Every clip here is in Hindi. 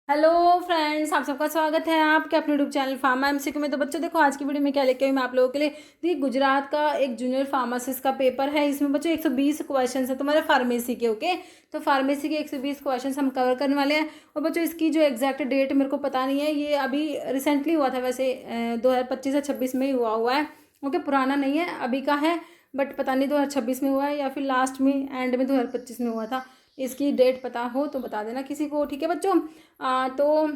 हेलो फ्रेंड्स, आप सबका स्वागत है आपके अपने यूट्यूब चैनल फार्मा एमसीक्यू में। तो बच्चों देखो, आज की वीडियो में क्या लेके आई मैं आप लोगों के लिए। देखिए, गुजरात का एक जूनियर फार्मासिस्ट का पेपर है। इसमें बच्चों 120 क्वेश्चन है तुम्हारे फार्मेसी के। ओके, तो फार्मेसी के 120 क्वेश्चन हम कवर करने वाले हैं। और बच्चों इसकी जो एग्जैक्ट डेट मेरे को पता नहीं है, ये अभी रिसेंटली हुआ था। वैसे 2025 या 26 में ही हुआ है। ओके, पुराना नहीं है, अभी का है। बट पता नहीं 2026 में हुआ है या फिर लास्ट में एंड में 2025 में हुआ था। इसकी डेट पता हो तो बता देना किसी को, ठीक है बच्चों। तो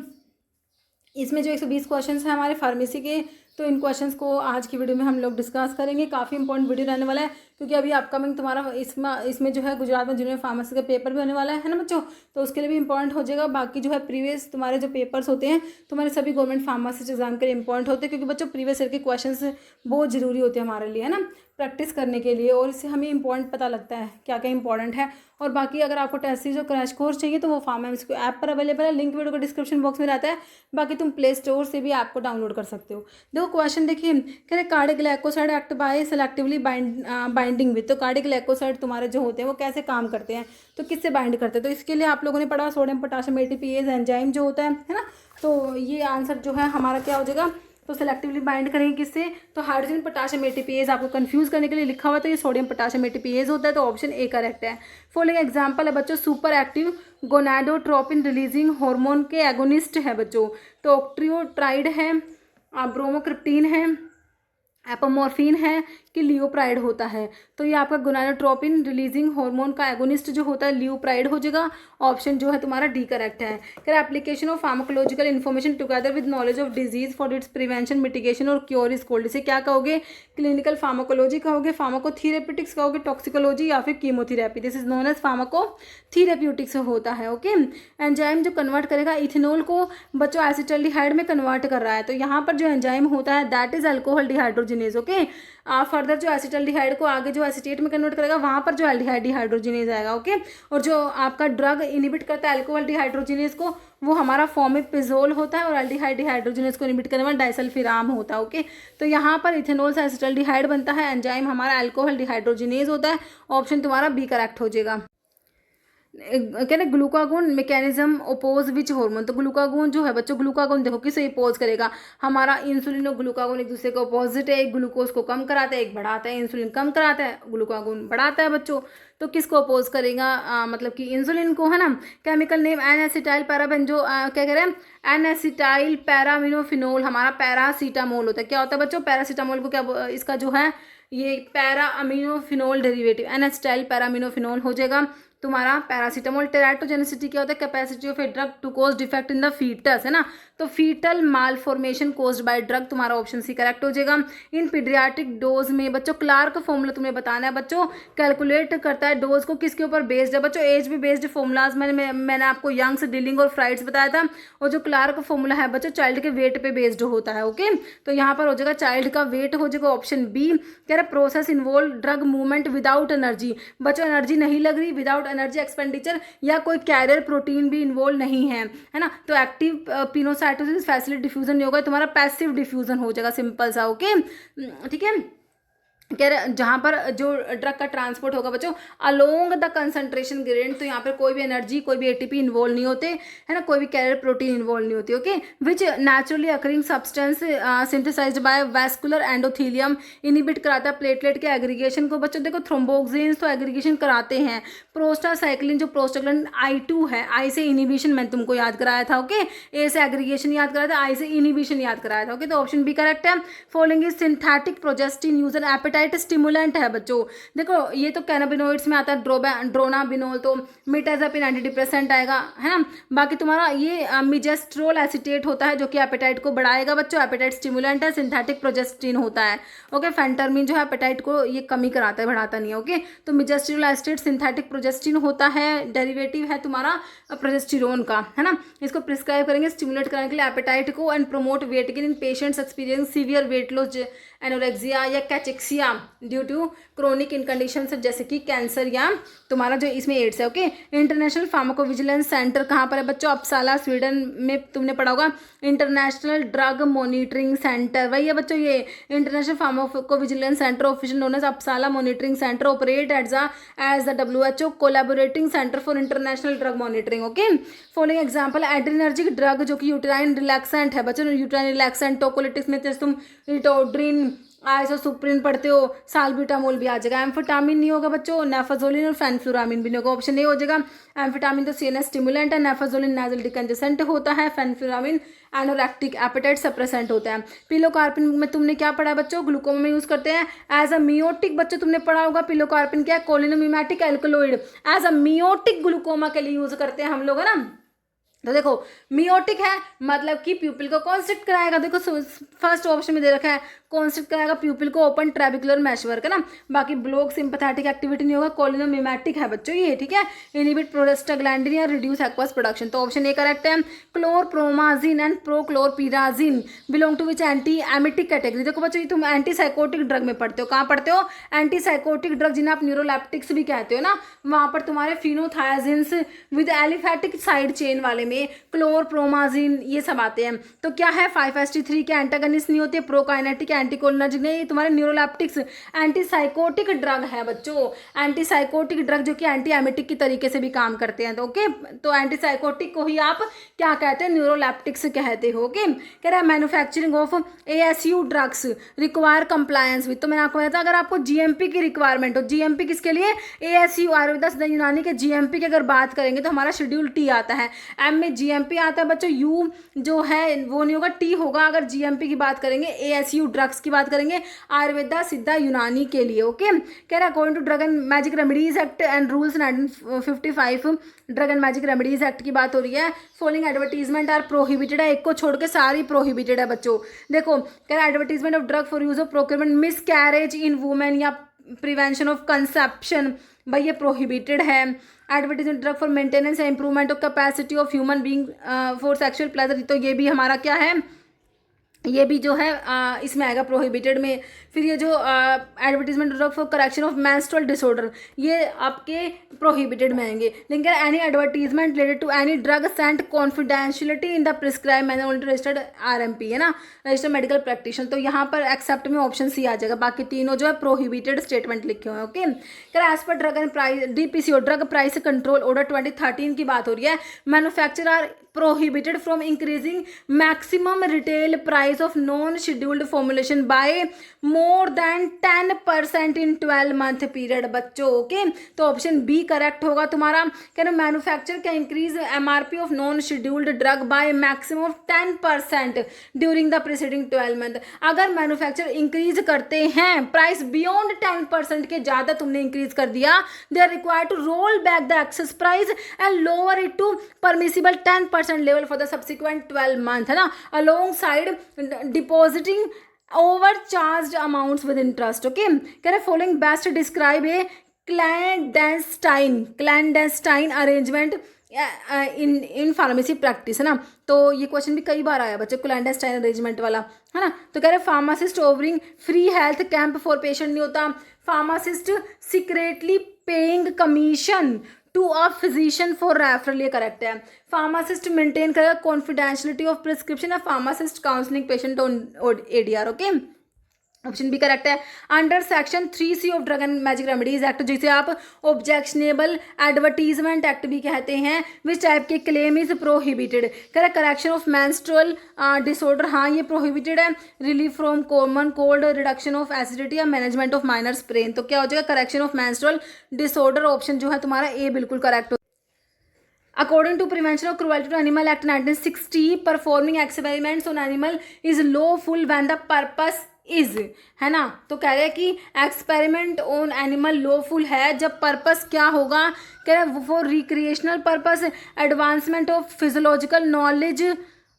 इसमें जो 120 क्वेश्चंस हैं हमारे फार्मेसी के, तो इन क्वेश्चंस को आज की वीडियो में हम लोग डिस्कस करेंगे। काफ़ी इंपॉर्टेंट वीडियो रहने वाला है, क्योंकि अभी अपकमिंग तुम्हारा इसमें जो है गुजरात में जूनियर फार्मेसी का पेपर भी होने वाला है ना बच्चों। तो उसके लिए भी इंपॉर्टेंट हो जाएगा। बाकी जो है प्रीवियस तुम्हारे जो पेपर्स होते हैं तुम्हारे सभी गवर्नमेंट फार्मासिस्ट एग्जाम के लिए इंपॉर्टेंट होते हैं, क्योंकि बच्चों प्रीवियस ईयर के क्वेश्चन बहुत जरूरी होते हैं हमारे लिए, है ना, प्रैक्टिस करने के लिए। और इससे हमें इंपॉर्टेंट पता लगता है क्या क्या इंपॉर्टेंट है। और बाकी अगर आपको टेस्ट सीरीज और क्रैश कोर्स चाहिए तो वो फार्मा एमसीक्यू ऐप पर अवेलेबल है। लिंक वीडियो को डिस्क्रिप्शन बॉक्स में रहता है। बाकी तुम प्ले स्टोर से भी ऐप को डाउनलोड कर सकते हो। देखो क्वेश्चन देखिए, कह रहे cardiac glycoside act by selectively binding with. तो कार्डिक ग्लाइकोसाइड तुम्हारे जो होते हैं वो कैसे काम करते हैं, तो किससे बाइंड करते हैं। तो इसके लिए आप लोगों ने पढ़ा सोडियम पोटाशियम एटीपीएज एंजाइम जो होता है ना। तो ये आंसर जो है हमारा क्या हो जाएगा, तो सेलेक्टिवली बाइंड करेंगे किससे, तो हाइड्रोजन पोटाशियम एटीपीएज। आपको कंफ्यूज करने के लिए लिखा हुआ है, तो ये सोडियम पोटाशियम एटीपीएज होता है। तो ऑप्शन ए करेक्ट है। फॉलोइंग एग्जांपल है बच्चों, super active gonadotropin releasing hormone के एगोनिस्ट है बच्चों। तो ऑक्ट्रियोट्राइड है, ब्रोमोक्रिप्टीन है, एपोमॉर्फिन है कि लियोप्राइड होता है। तो ये आपका गोनाडोट्रोपिन रिलीजिंग हार्मोन का एगोनिस्ट जो होता है लियोप्राइड हो जाएगा। ऑप्शन जो है तुम्हारा डी करेक्ट है। फिर application of pharmacological information together with knowledge of disease for its prevention mitigation और क्योर इज कॉल्ड। इसे क्या कहोगे, क्लिनिकल फार्माकोलॉजी कहोगे, फार्माकोथेरेप्यूटिक्स कहोगे, टॉक्सिकोलॉजी या फिर chemotherapy. This is known as pharmacotherapeutics होता है। ओके, एंजाइम जो कन्वर्ट करेगा इथेनॉल को बच्चों एसिटाल्डिहाइड में कन्वर्ट कर रहा है। तो यहाँ पर जो एंजाइम होता है that is alcohol dehydrogenase. Okay, further जो एसिटाल्डिहाइड को आगे जो एसीटेट में कन्वर्ट करेगा वहाँ पर जो एल्डिहाइड डिहाइड्रोजिनेज आएगा। ओके, और जो आपका ड्रग इनिबिट करता है अल्कोहल डिहाइड्रोजिनेज को, वो हमारा फॉर्मिपिजोल होता है। और एल्डिहाइड डिहाइड्रोजिनेज को इनिबिट करने वाला डाइसल्फिराम होता है। ओके, तो यहाँ पर इथेनॉल से एसिटाल्डिहाइड बनता है। एंजाइम हमारा अल्कोहल डिहाइड्रोजिनेज होता है। ऑप्शन तुम्हारा बी करेक्ट हो जाएगा। कह रहे glucagon mechanism oppose which hormone. तो ग्लूकागोन जो है बच्चों, ग्लूकागोन देखो किसे अपोज करेगा, हमारा इंसुलिन और ग्लूकागोन एक दूसरे को अपोजिट है। एक ग्लूकोज को कम कराता है, एक बढ़ाता है। इंसुलिन कम कराता है, ग्लूकागोन बढ़ाता है बच्चों। तो किसको अपोज करेगा, मतलब कि इंसुलिन को, है ना। Chemical name N acetyl paraben, जो क्या कह रहे हैं, एन एसिटाइल पैरामिनोफिनोल हमारा पैरासीटामोल होता है। क्या होता है बच्चों, पैरासीटामोल को क्या इसका जो है ये para aminophenol derivative N acetyl paraminophenol हो जाएगा तुम्हारा पैरासीटामोल। टेराटोजेनेसिटी क्या होता है, capacity of a drug to cause defect in the foetus, है ना। तो foetal malformation caused by drug, तुम्हारा ऑप्शन सी करेक्ट हो जाएगा। इन पीडियाट्रिक डोज में बच्चों क्लार्क फॉर्मूला तुम्हें बताना है बच्चों। कैलकुलेट करता है डोज को किसके ऊपर बेस्ड है बच्चों, एज भी बेस्ड फॉर्मूलाज मैंने आपको यंग्स डीलिंग और फ्राइड्स बताया था। और जो क्लार्क फॉर्मूला है बच्चों चाइल्ड के वेट पे बेस्ड होता है। ओके, तो यहाँ पर हो जाएगा चाइल्ड का वेट हो जाएगा ऑप्शन बी। कह रहे process involve drug movement without energy. बच्चों एनर्जी नहीं लग रही, विदाउट एनर्जी एक्सपेंडिचर, या कोई कैरियर प्रोटीन भी इन्वॉल्व नहीं है ना। तो एक्टिव पिनोसाइटोसिस फैसिलिटी डिफ्यूजन नहीं होगा, तुम्हारा पैसिव डिफ्यूजन हो जाएगा, सिंपल सा। ओके, ठीक है। कह रहे जहाँ पर जो ड्रग का ट्रांसपोर्ट होगा बच्चों अलोंग द कंसंट्रेशन ग्रेडियंट, तो यहाँ पर कोई भी एनर्जी कोई भी एटीपी इन्वॉल्व नहीं होते, है ना, कोई भी कैरियर प्रोटीन इन्वॉल्व नहीं होती। Okay, which naturally occurring substance synthesized by vascular endothelium inhibit कराता है प्लेटलेट के एग्रीगेशन को। बच्चों देखो थ्रोम्बोक्सिन्स तो एग्रीगेशन कराते हैं। प्रोस्टासाइक्लिन जो प्रोस्टाग्लैंडिन I2 है, आई से इनिबिशन मैंने तुमको याद कराया था। ओके, ए से एग्रीगेशन याद कराया था, आई से इनिबिशन याद कराया था। ओके, तो ऑप्शन बी करेक्ट है। Following is synthetic progestin user appetite stimulant है बच्चों। देखो ये तो कैनाबिनोइड्स में आता है, ड्रोनाबिनोल, तो मिटाजापिन एंटी डिप्रेसेंट आएगा, है ना। बाकी तुम्हारा ये मिजेस्ट्रोल एसिटेट होता है जो कि एपेटाइट को बढ़ाएगा बच्चों, एपेटाइट स्टिमुलेंट है। सिंथेटिक प्रोजेस्टिन होता है। ओके, फेंटरमिन जो है एपेटाइट को ये कमी कराता है, बढ़ाता नहीं है। ओके, तो मिजेस्ट्रोल एसिटेट सिंथेटिक प्रोजेस्टिन होता है, डेरिवेटिव है तुम्हारा प्रोजेस्टिरोन का, है ना। इसको प्रिस्क्राइब करेंगे स्टिमुलेट करने के लिए एपेटाइट को and promote weight gain in patients experience severe weight loss, anorexia या कैचेक्सिया, क्या, due to chronic in condition जैसे कि कैंसर या तुम्हारा जो इसमें एड्स है। ओके, इंटरनेशनल फार्माकोविजिलेंस सेंटर कहाँ पर है बच्चों, अपसाला स्वीडन में तुमने पढ़ा होगा। इंटरनेशनल ड्रग मॉनिटरिंग सेंटर वही है बच्चों, ये international pharmacovigilance centre official known as Uppsala monitoring centre operate as the WHO collaborating centre for international drug monitoring. Okay, following example adrenergic drug जो कि यूटेराइन रिलैक्सेंट है बच्चों, यूटेराइन रिलैक्सेंट टोकोलिटिक्स में तुम रिटोड्रिन आइसोसुप्रिन पढ़ते हो, साल्ब्यूटामोल भी आ जाएगा। एम्फेटामिन नहीं होगा बच्चों, नेफाजोलिन और फेनफ्लुरामिन भी नहीं होगा, ऑप्शन ए हो जाएगा। एम्फेटामिन तो CNS स्टिमुलेंट है, नेफाजोलिन नेजल डिकंजेसेंट होता है, फेनफ्लुरामिन एनोरेक्टिक एपेटाइट सप्रेसेंट होता है। पिलोकार्पिन में तुमने क्या पढ़ा है बच्चों, ग्लूकोमा में यूज करते हैं एज अ मियोटिक, बच्चों तुमने पढ़ा होगा पिलोकार्पिन क्या है, cholinomimetic alkaloid, as a miotic glaucoma के लिए यूज करते हैं हम लोग, है ना। तो देखो मियोटिक है मतलब कि प्यूपिल को कॉन्स्ट्रिक्ट कराएगा, देखो फर्स्ट ऑप्शन में दे रखा है कॉन्स्ट्रिक्ट कराएगा प्यूपिल को, ओपन ट्रेबिकुलर मैशवर्क है ना। बाकी ब्लॉक सिंपैथेटिक एक्टिविटी नहीं होगा, कोलिनोमिमेटिक है बच्चों ये, ठीक है। इनहिबिट प्रोस्टाग्लैंडिन या रिड्यूस एक्वस प्रोडक्शन, तो ऑप्शन ए करेक्ट है। Chlorpromazine and prochlorperazine belong to which anti emetic category, देखो बच्चों ये तुम एंटी साइकोटिक ड्रग में पढ़ते हो, कहाँ पढ़ते हो, एंटी साइकोटिक ड्रग जिन्हें आप न्यूरोलैप्टिक्स भी कहते हो ना, वहाँ पर तुम्हारे फिनोथायाजिन्स विद एलिफैटिक साइड चेन वाले में क्लोरप्रोमाजिन ये सब आते हैं। तो क्या है 5-HT3 के एंटागनिस्ट नहीं होते, प्रोकाइनेटिक एंटीकोलिनर्जिक नहीं, ये तुम्हारे न्यूरोलैप्टिक्स एंटी साइकोटिक ड्रग है बच्चों, एंटी साइकोटिक ड्रग जो कि एंटी एमिटिक की तरीके से भी काम करते हैं। तो ओके, तो एंटी साइकोटिक को ही आप क्या कहते हैं, न्यूरोलैप्टिक्स कहते हो। ओके, कह रहा है manufacturing of ASU drugs require compliance with, तो मैंने आपको बताया अगर आपको GMP की रिक्वायरमेंट हो, GMP किसके लिए, ASU आयुर्वेदा सिद्ध यूनानी के GMP की अगर बात करेंगे तो हमारा शेड्यूल T आता है, M में GMP आता है बच्चों, U जो है वो नहीं होगा, T होगा अगर GMP की बात करेंगे, ASU ड्रग्स की बात करेंगे आयुर्वेदा सिद्धा यूनानी के लिए। ओके, कह रहा है according to drug and magic remedies act and rules 1955, drug and magic remedies act की बात हो रही है, फॉलोइंग एडवर्टीजमेंट आर प्रोहिबिटेड है, एक को छोड़ के सारी प्रोहिबिटेड है बच्चों। देखो कह रहा है advertisement of drug for use of procurement miss carriage in women या प्रिवेंशन ऑफ कंसेप्शन, भाई ये प्रोहिबिटेड है। Advertisement drug for maintenance and improvement of capacity of human being for sexual pleasure, तो ये भी हमारा क्या है, ये भी जो है इसमें आएगा प्रोहिबिटेड में। फिर ये जो advertisement drug for correction of menstrual disorder ये आपके प्रोहिबिटेड में आएंगे। लेकिन any advertisement related to any drug sent confidentiality in the prescribe मैंने ऑलरेडी रजिस्टर्ड RMP है ना, रजिस्टर्ड मेडिकल प्रैक्टिशनर, तो यहाँ पर एक्सेप्ट में ऑप्शन C आ जाएगा, बाकी तीनों जो है प्रोहिबिटेड स्टेटमेंट लिखे हुए हैं। Okay, as per drug and price DPCO drug price control order 2013 की बात हो रही है, manufacture are prohibited from increasing maximum retail price of non-scheduled formulation by more than 10% in 12-month period बच्चों। ओके, तो ऑप्शन B करेक्ट होगा तुम्हारा। क्या manufacture can increase MRP of non scheduled drug by maximum of 10% during the preceding 12 month, अगर मैन्युफैक्चर इंक्रीज करते हैं प्राइस बियॉन्ड 10% के ज़्यादा तुमने इंक्रीज कर दिया, they are required to roll back the excess price and lower it to permissible 10% level for the subsequent 12 month, है ना, along side depositing overcharged amounts with interest। Okay, कह रहे following best describe a clandestine arrangement in pharmacy practice, है ना। तो ये क्वेश्चन भी कई बार आया बच्चे, क्लैंडेस्टाइन अरेंजमेंट वाला, है ना। तो कह रहे pharmacist offering free health camp for patient नहीं होता, pharmacist secretly paying commission to a physician for referral, ये करेक्ट है। फार्मासिस्ट मेंटेन करेगा confidentiality of prescription, pharmacist counselling patient on ADR। Okay, option भी करेक्ट है। Under section 3C of drug and magic remedies act, जिसे आप ऑब्जेक्शनेबल एडवर्टीजमेंट एक्ट भी कहते हैं, विच टाइप के claim is prohibited, correct correction of menstrual disorder, हाँ ये प्रोहिबिटेड है। Relief from common cold, reduction of acidity या मैनेजमेंट ऑफ माइनर स्प्रेन, तो क्या हो जाएगा correction of menstrual disorder, option जो है तुम्हारा A बिल्कुल correct. According to Prevention of Cruelty to Animal Act 1960, performing experiments on animal is lawful when the purpose is, है ना। तो कह रहे हैं कि एक्सपेरिमेंट ऑन एनिमल लॉफुल है जब पर्पस क्या होगा, कह रहे हैं for recreational purpose, advancement of physiological knowledge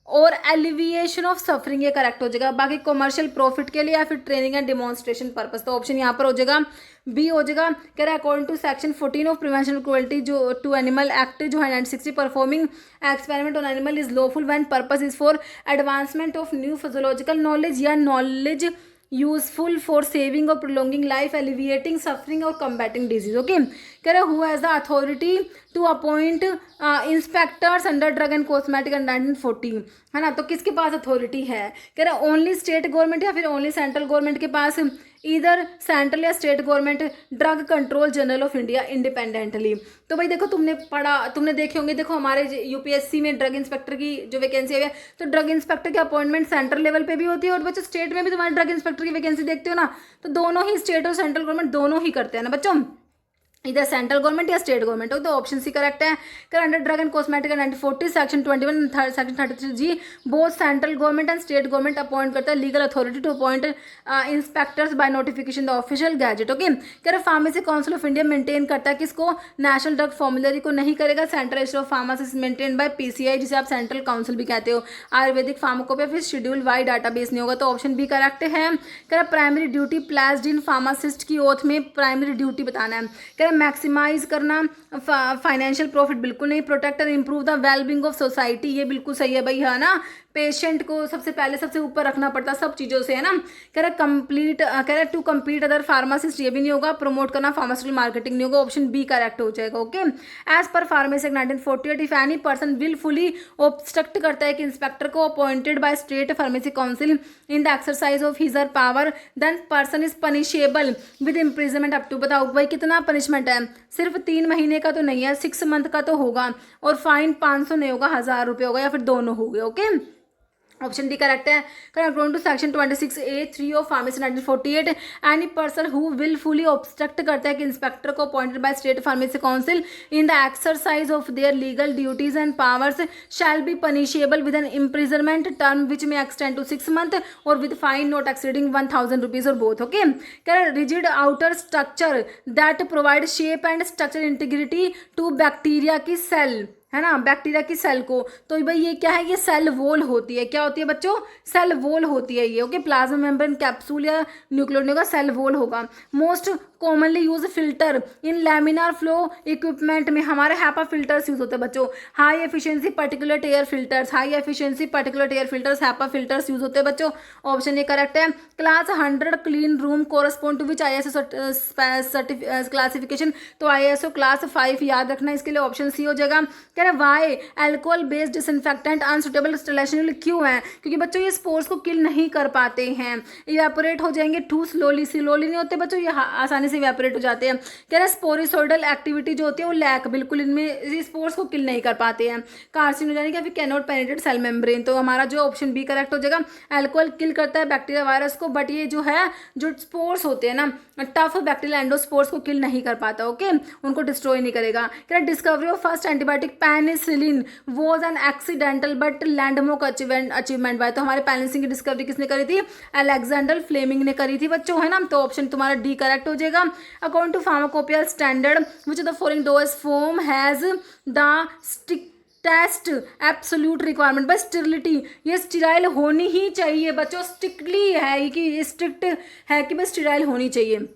और एलिविएशन ऑफ सफरिंग, ये करेक्ट हो जाएगा। बाकी कॉमर्शियल प्रॉफिट के लिए या फिर ट्रेनिंग एंड डिमॉन्स्ट्रेशन पर्पस, तो ऑप्शन यहाँ पर हो जाएगा B हो जाएगा। कह रहा है according to section 14 of prevention of cruelty जो टू एनिमल एक्ट जो है 1960, performing experiment on animal is lawful when purpose is for advancement of new physiological knowledge या नॉलेज यूजफुल फॉर सेविंग और प्रोलॉन्गिंग लाइफ, एलिविएटिंग सफरिंग और कम्बैटिंग डिजीज। ओके, कह रहे who has the authority to appoint inspectors under drug and cosmetic under 1940, है ना। तो किसके पास अथॉरिटी है, कह रहे ओनली स्टेट गवर्नमेंट या फिर ओनली सेंट्रल गवर्नमेंट के पास, इधर सेंट्रल या state government, drug control general of India independently. तो भाई देखो तुमने पढ़ा, तुमने देखे होंगे, देखो हमारे यूपीएससी में ड्रग इंस्पेक्टर की जो वैकेंसी है, तो ड्रग इंस्पेक्टर की अपॉइंटमेंट सेंट्रल लेवल पे भी होती है और बच्चों स्टेट में भी तुम्हारे ड्रग इंस्पेक्टर की वैकेंसी देखते हो ना, तो दोनों ही स्टेट और सेंट्रल गवर्नमेंट दोनों ही करते हैं ना बच्चों, इधर सेंट्रल गवर्नमेंट या स्टेट गवर्नमेंट हो। तो ऑप्शन सी करेक्ट है। कर under drug and cosmetic 1940 section 21 section 33G both central government and state government appoint करता है legal authority to appoint inspectors by notification the official gazette. Okay, कह pharmacy council of India maintain करता है किसको, नेशनल ड्रग फॉर्मुलरी को नहीं करेगा, central register of pharmacist maintain by PCI जिसे आप सेंट्रल काउंसिल भी कहते हो, आयुर्वेदिक फार्माकोपिया फिर शेड्यूल वाई डाटाबेस नहीं होगा। तो ऑप्शन बी करेक्ट है। कह primary duty placed in pharmacist की ओथ में प्राइमरी ड्यूटी बताना है। कह मैक्सिमाइज करना फाइनेंशियल प्रॉफिट बिल्कुल नहीं, protect and improve the wellbeing of society, ये बिल्कुल सही है भाई, है ना। पेशेंट को सबसे पहले सबसे ऊपर रखना पड़ता है सब चीज़ों से, है ना। कह रहा कंप्लीट, कह रहा टू कम्पीट अदर फार्मासिस्ट, ये भी नहीं होगा, प्रमोट करना फार्मास्यूटिकल मार्केटिंग नहीं होगा, ऑप्शन बी करेक्ट हो जाएगा। Okay, as per pharmacy act 1948 if any person wilfully obstruct करता है कि इंस्पेक्टर को appointed by state pharmacy council in the exercise of his or power, then person is punishable with imprisonment up to, बताओ भाई कितना पनिशमेंट है, सिर्फ 3 महीने का तो नहीं है, 6 मंथ का तो होगा, और फाइन 500 नहीं होगा, 1000 रुपये होगा, या फिर दोनों हो गए। ओके, ऑप्शन डी करेक्ट है। According to section 26A(3) of pharmacy 1948 any person who wilfully obstruct करता है कि इंस्पेक्टर को appointed by state pharmacy council in the exercise of their legal duties and powers shall be punishable with an imprisonment term which may extend to 6 month or with fine not exceeding 1000 rupees or both. Okay, rigid outer structure that provide shape and structure integrity to bacteria की सेल, है ना, बैक्टीरिया की सेल को। तो भाई ये क्या है, ये सेल वॉल होती है, क्या होती है बच्चों, सेल वॉल होती है ये। ओके, प्लाज्मा मेम्ब्रेन कैप्सूल या न्यूक्लियोइड होगा, सेल वॉल होगा। Most commonly use filter in laminar flow equipment में हमारे हैपा फिल्टर्स यूज होते हैं बच्चों, high efficiency particular air filters, high efficiency particular air filters HEPA filters use होते हैं बच्चों, ऑप्शन ये करेक्ट है। Class 100 clean room correspond to which ISO classification, तो ISO क्लास 5 याद रखना, इसके लिए ऑप्शन सी हो जाएगा। कह रहे why alcohol based disinfectant unsuitable sterilization क्यों है, क्योंकि बच्चों ये स्पोर्स को किल नहीं कर पाते हैं, इवेपोरेट हो जाएंगे टू स्लोली नहीं होते बच्चों, ये आसानी से इवेपोरेट हो जाते हैं। कह रहे स्पोरिसोइडल एक्टिविटी जो होती है वो लैक, बिल्कुल इनमें स्पोर्स को किल नहीं कर पाते हैं, कार्सिनोजेनिक या फिर can not penetrate cell membrane, तो हमारा जो ऑप्शन बी करेक्ट हो जाएगा। एल्कोहल किल करता है बैक्टीरिया वायरस को, बट ये जो है जो स्पोर्स होते हैं ना, टफ बैक्टीरियल एंडोस्पोर्स को किल नहीं कर पाता। ओके, उनको डिस्ट्रॉय नहीं करेगा। कह रहे discovery of first antibiotic penicillin was an accidental but landmark achievement by, तो हमारे पेनिसिलिन की डिस्कवरी किसने करी थी, अलेक्जेंडर फ्लेमिंग ने करी थी बच्चों, है ना। तो ऑप्शन तुम्हारा डी करेक्ट हो जाएगा। According to pharmacopoeia standard which of the following dose form has the stick test absolute requirement, बस स्टेरिलिटी, ये स्टेराइल होनी ही चाहिए बच्चों, स्ट्रिक्टली है कि स्ट्रिक्ट है कि बस स्टेराइल होनी चाहिए।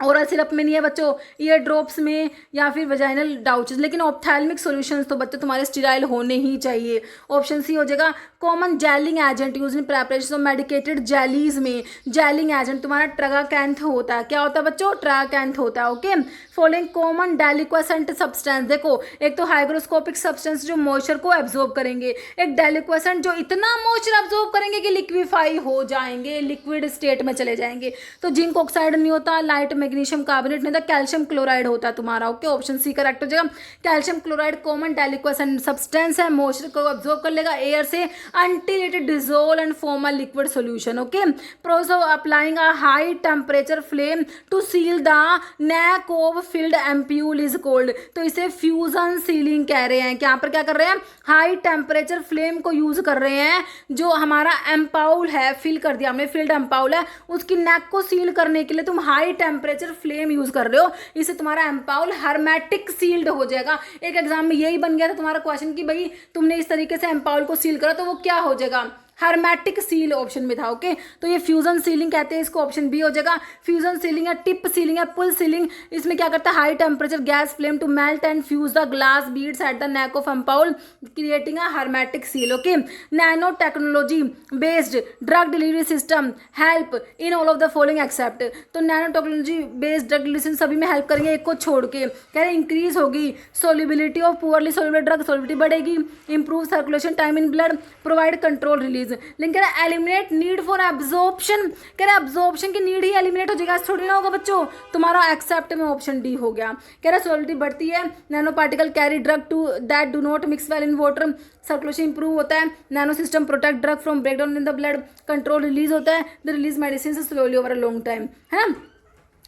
ओरल सिरप में नहीं है बच्चों, ईयर ड्रॉप्स में या फिर वेजाइनल डाउचेस, लेकिन ऑप्थेल्मिक सॉल्यूशंस तो बच्चों तुम्हारे स्टेराइल होने ही चाहिए, ऑप्शन सी हो जाएगा। Common gelling agent use in preparation of medicated jellies में, जेलिंग एजेंट तुम्हारा ट्रागाकैंथ होता है, क्या होता है बच्चों, ट्रागाकैंथ होता है। Okay, following common deliquescent substance, देखो एक तो हाइग्रोस्कोपिक सब्सटेंस जो मॉइस्चर को एब्जॉर्ब करेंगे, एक डेलिक्वेसेंट जो इतना मॉइस्चर एब्जॉर्ब करेंगे कि लिक्विफाई हो जाएंगे, लिक्विड स्टेट में चले जाएंगे। तो जिंक ऑक्साइड नहीं होता, लाइट मैग्नीशियम कार्बोनेट नहीं था, कैल्शियम क्लोराइड होता है तुम्हारा। ओके, ऑप्शन सी करेक्ट हो जाएगा। Calcium chloride common deliquescent substance है, मॉइस्चर को अब्जॉर्ब कर लेगा एयर से until it dissolve and form a liquid solution. Okay, process of applying a high temperature flame to seal the neck of filled ampule is called, तो इसे फ्यूजन सीलिंग कह रहे हैं। यहाँ पर क्या कर रहे हैं, हाई टेम्परेचर फ्लेम को यूज कर रहे हैं, जो हमारा एम्पाउल है, फिल कर दिया हमने, फिल्ड एम्पाउल है, उसकी नेक को सील करने के लिए तुम हाई टेम्परेचर फ्लेम यूज कर रहे हो, इससे तुम्हारा एम्पाउल हर्मेटिक सील्ड हो जाएगा। एक एग्जाम में यही बन गया था तुम्हारा क्वेश्चन कि भाई तुमने इस तरीके से एम्पाउल को सील करा तो वो क्या हो जाएगा, हर्मेटिक सील ऑप्शन में था। ओके, तो ये फ्यूजन सीलिंग कहते हैं इसको, ऑप्शन बी हो जाएगा। फ्यूजन सीलिंग है, टिप सीलिंग है, पुल सीलिंग, इसमें क्या करता है, high temperature gas flame to melt and fuse the glass beads at the neck of ampoule creating a hermetic seal. Okay, nano technology based drug delivery system help in all of the following except. तो nano technology based drug delivery सभी में हेल्प करेंगे, एक को छोड़ के। कह रहे इंक्रीज होगी solubility of poorly soluble drug, solubility बढ़ेगी, improve circulation time in blood, provide control release. लेकिन कह रहा एलिमिनेट नीड फॉर एब्जॉर्प्शन, कह रहा एब्जॉर्प्शन की नीड ही एलिमिनेट हो जाएगा, थोड़ी ना होगा बच्चों। तुम्हारा एक्सेप्ट में ऑप्शन डी हो गया। कह रहा सोलिडिटी बढ़ती है, nano particle carry drug to that do not mix well in water, circulation improve होता है, nano system protect drug from breakdown in the blood, control release होता है, the release medicine slowly over a long time, है ना।